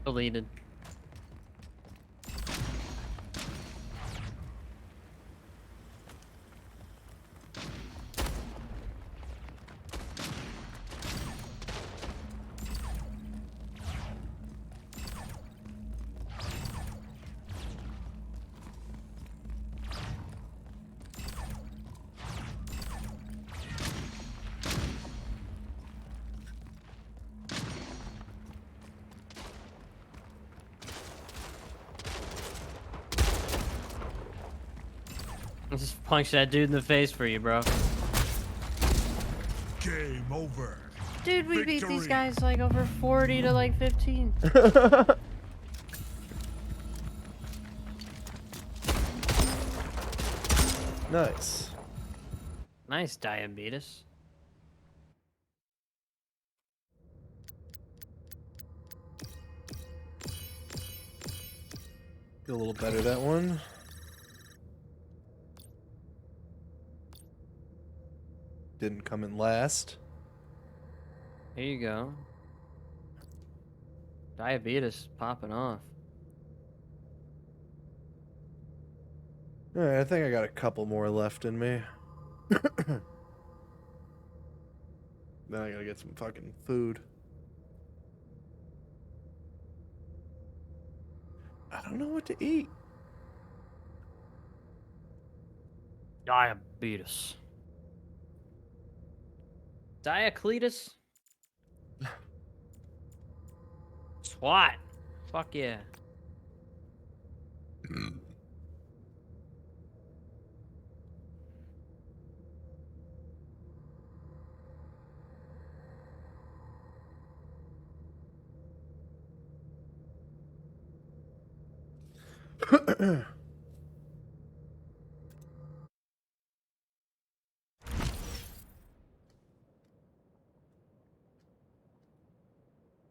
Deleted. Just punch that dude in the face for you, bro. Game over. Dude, we beat these Victory. guys like over 40 to like 15. Nice. Nice diabetes. Get a little better that one. Didn't come in last. Here you go. Diabetes popping off. Alright, I think I got a couple more left in me. Now I gotta get some fucking food. I don't know what to eat. Diabetes. Diocletus? SWAT. Fuck yeah.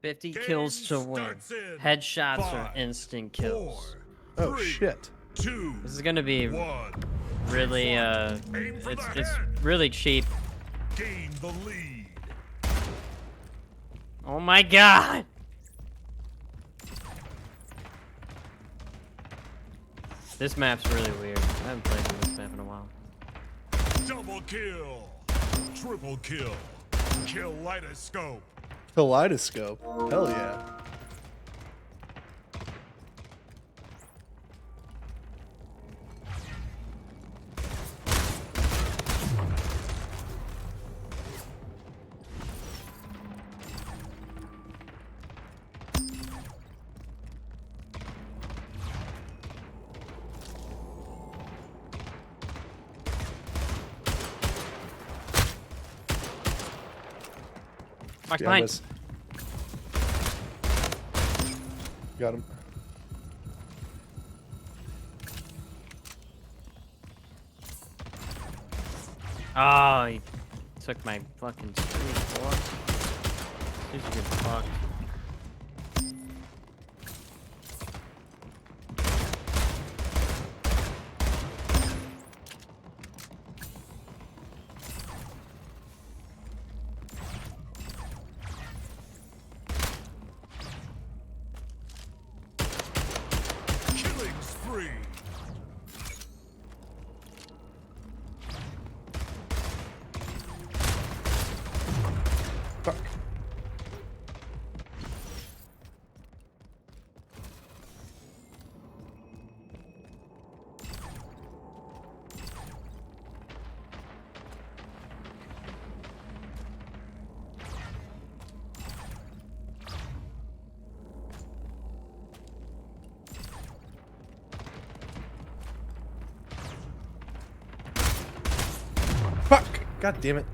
Fifty Game kills to win. starts in Headshots are 5, instant kills. 4, Oh 3, shit. 2, This is gonna be 1. really Aim for the it's head. really cheap. Gain the lead. Oh my god! This map's really weird. I haven't played on this map in a while. Double kill. Triple kill. Kaleidoscope. Kaleidoscope. Hell yeah. Mark Yeah, behind. this- Got him. Oh, he took my fucking streak, boy. Dude's a good fuck. Killing spree. Fuck. Fuck! God damn it.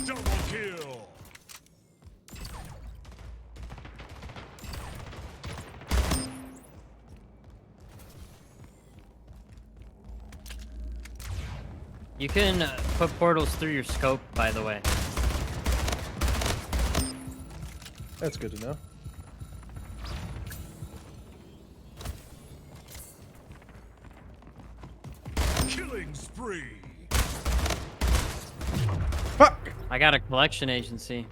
Double kill. You can put portals through your scope, by the way. That's good to know. Killing spree. Fuck! I got a collection agency.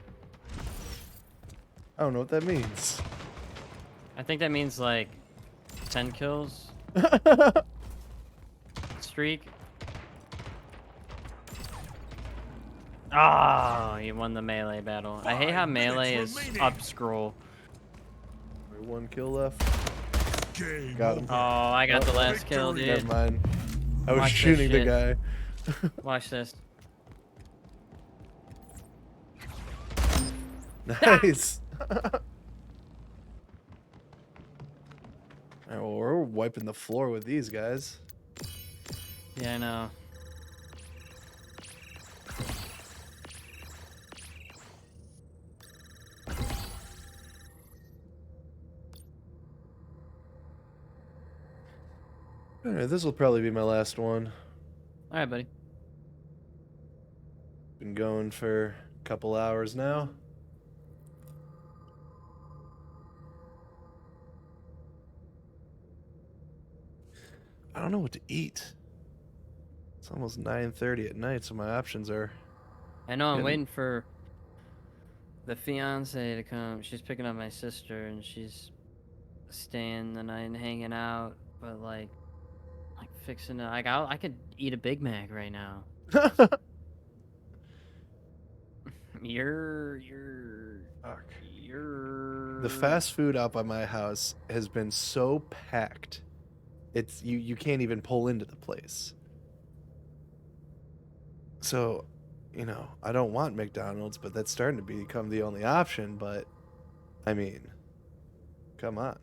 I don't know what that means. I think that means like 10 kills streak. Oh, you won the melee battle. I hate how 5 minutes melee is remaining. up scroll. One kill left. Game Got him. Oh, I got the last kill, Victory. Never dude. mind. I was Watch this shooting the shit. guy. Watch this. Nice. Alright, well, we're wiping the floor with these guys. Yeah, I know. Alright, this will probably be my last one. All right, buddy. Been going for a couple hours now. I don't know what to eat. It's almost 9:30 at night, so my options are... I know I'm Getting- waiting for the fiance to come. She's picking up my sister, and she's staying the night and hanging out. But like fixing it. Like I could eat a Big Mac right now. You're Fuck. you're The fast food out by my house has been so packed. It's you can't even pull into the place. So, you know, I don't want McDonald's, but that's starting to become the only option, but I mean, come on.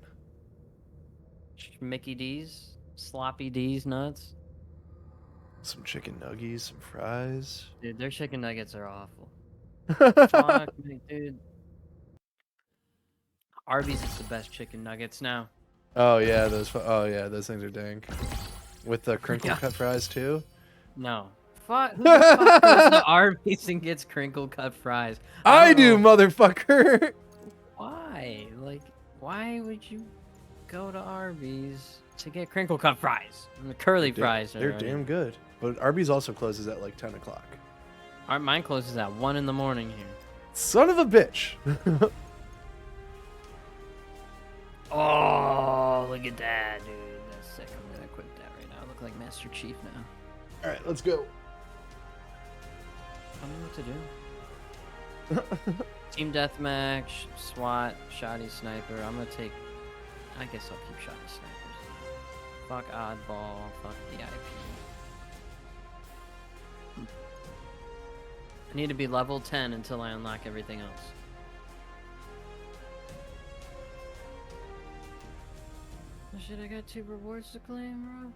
Mickey D's, sloppy D's nuts. Some chicken nuggies, some fries. Dude, their chicken nuggets are awful. Fuck me, dude. Arby's is the best chicken nuggets now. Oh yeah, those things are dank. With the crinkle Yeah. cut fries too. No. Fuck. Who the fuck goes to Arby's and gets crinkle cut fries? I don't do, know motherfucker. Why? Like, why would you go to Arby's to get crinkle cut fries? And the curly fries are. They're damn good. But Arby's also closes at like 10 o'clock. Mine closes at 1 in the morning here. Son of a bitch. Oh, look at that, dude. That's sick. I'm gonna equip that right now. I look like Master Chief now. All right, let's go. I don't know what to do. Team deathmatch, SWAT, shoddy sniper. I'm gonna take. I guess I'll keep shoddy snipers. Fuck oddball. Fuck VIP. I need to be level 10 until I unlock everything else. Oh shit, I got 2 rewards to claim, bro.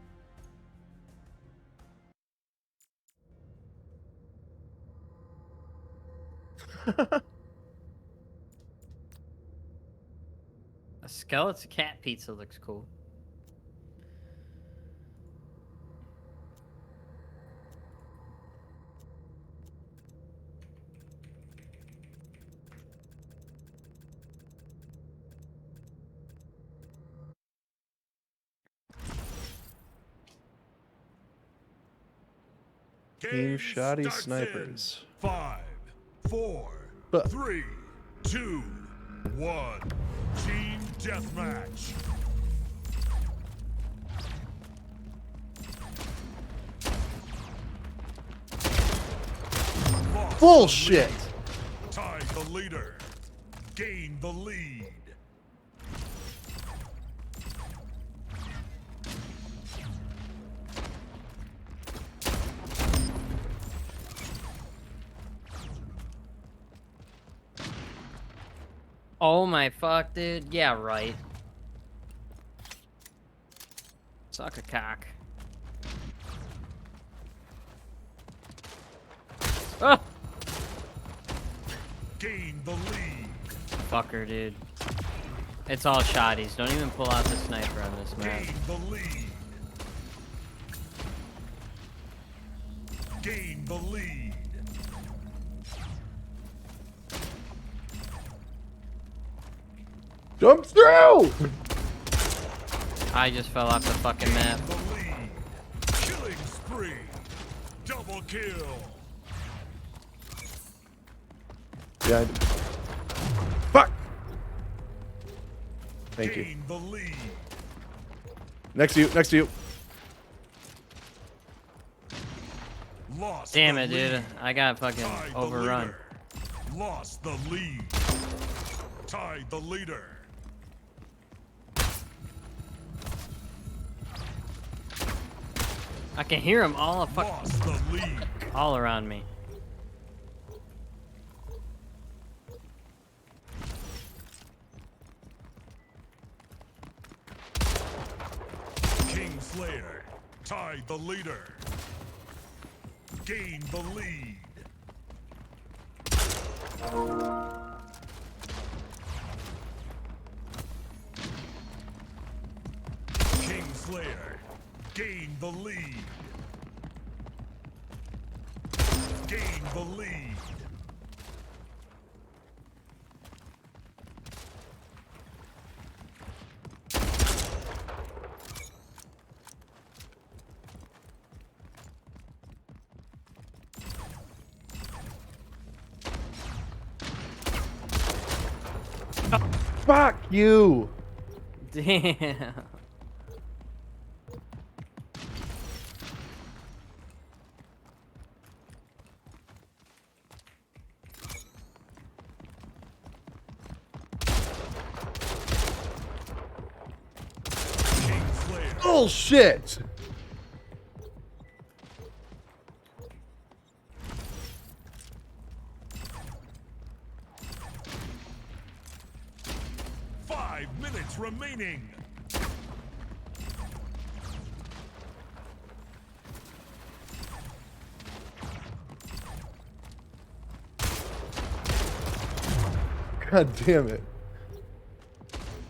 A skeleton cat pizza looks cool. Team Game Shoddy starts Snipers. in 5, 4, But- 3, 2, 1. Team deathmatch. Lost the Bullshit. lead. Tie the leader. Gain the lead. Oh my fuck, dude. Yeah, right. Suck a cock. Oh! Gain the lead. Fucker, dude. It's all shotties. Don't even pull out the sniper on this map. Gain the lead. Gain the lead. Jump through! I just fell off the fucking map. The lead. Killing spree. Double kill. Yeah. Fuck! Thank you. Gain the lead. Next to you, next to you. Lost Damn the it, dude. lead. I got fucking Tied the overrun. leader. Lost the lead. Tied the leader. I can hear them all Lost the lead. all around me. Slayer tied the leader. Gain the lead. Slayer, gain the lead. Gain the lead. Fuck you! Damn. Bullshit! Minutes remaining. God damn it.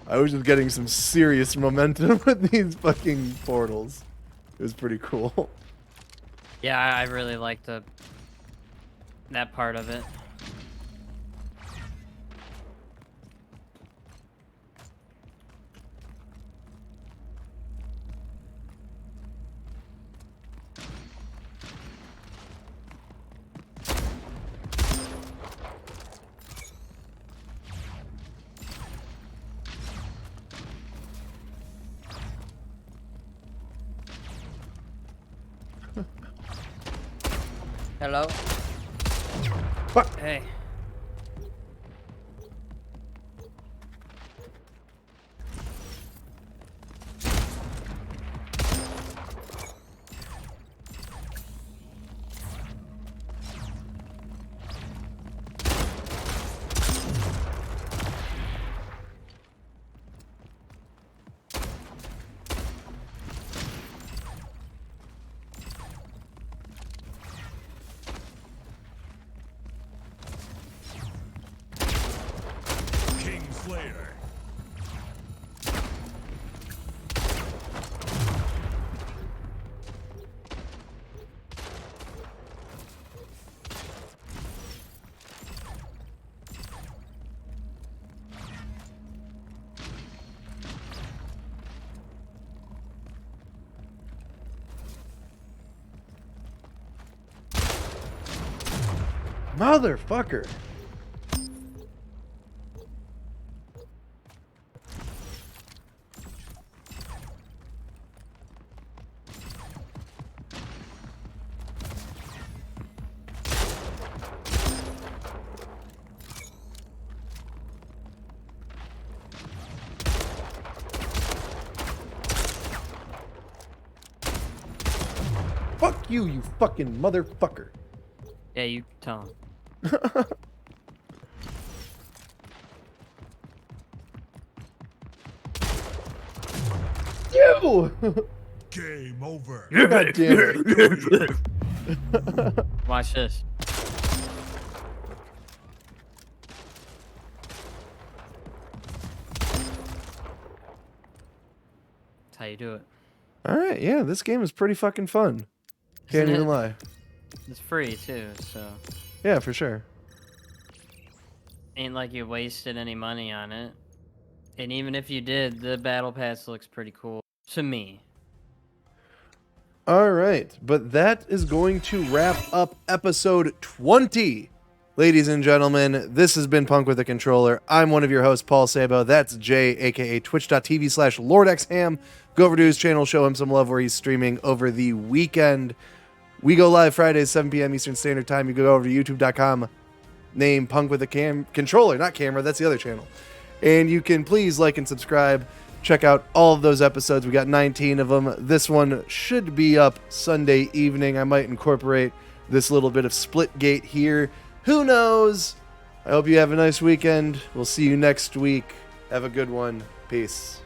I was just getting some serious momentum with these fucking portals. It was pretty cool. Yeah, I really liked that part of it. Hello? Fuck. Hey. Slayer. Motherfucker. Fuck you, you fucking motherfucker. Yeah, you tell him. You! Game over. God damn it. Watch this. That's how you do it. Alright, yeah, this game is pretty fucking fun. Can't Isn't even it? lie. It's free too, so Yeah, for sure. ain't like you wasted any money on it. And even if you did, the battle pass looks pretty cool to me. Alright, but that is going to wrap up episode 20. Ladies and gentlemen, this has been Punk with a Controller. I'm one of your hosts, Paul Sabo. That's Jay, aka twitch.tv/LordxHam. Go over to his channel, show him some love where he's streaming over the weekend. We go live Fridays, 7 p.m. Eastern Standard Time. You can go over to youtube.com, name Punk with a Controller, not camera, that's the other channel. And you can please like and subscribe. Check out all of those episodes. We got 19 of them. This one should be up Sunday evening. I might incorporate this little bit of Splitgate here. Who knows? I hope you have a nice weekend. We'll see you next week. Have a good one. Peace.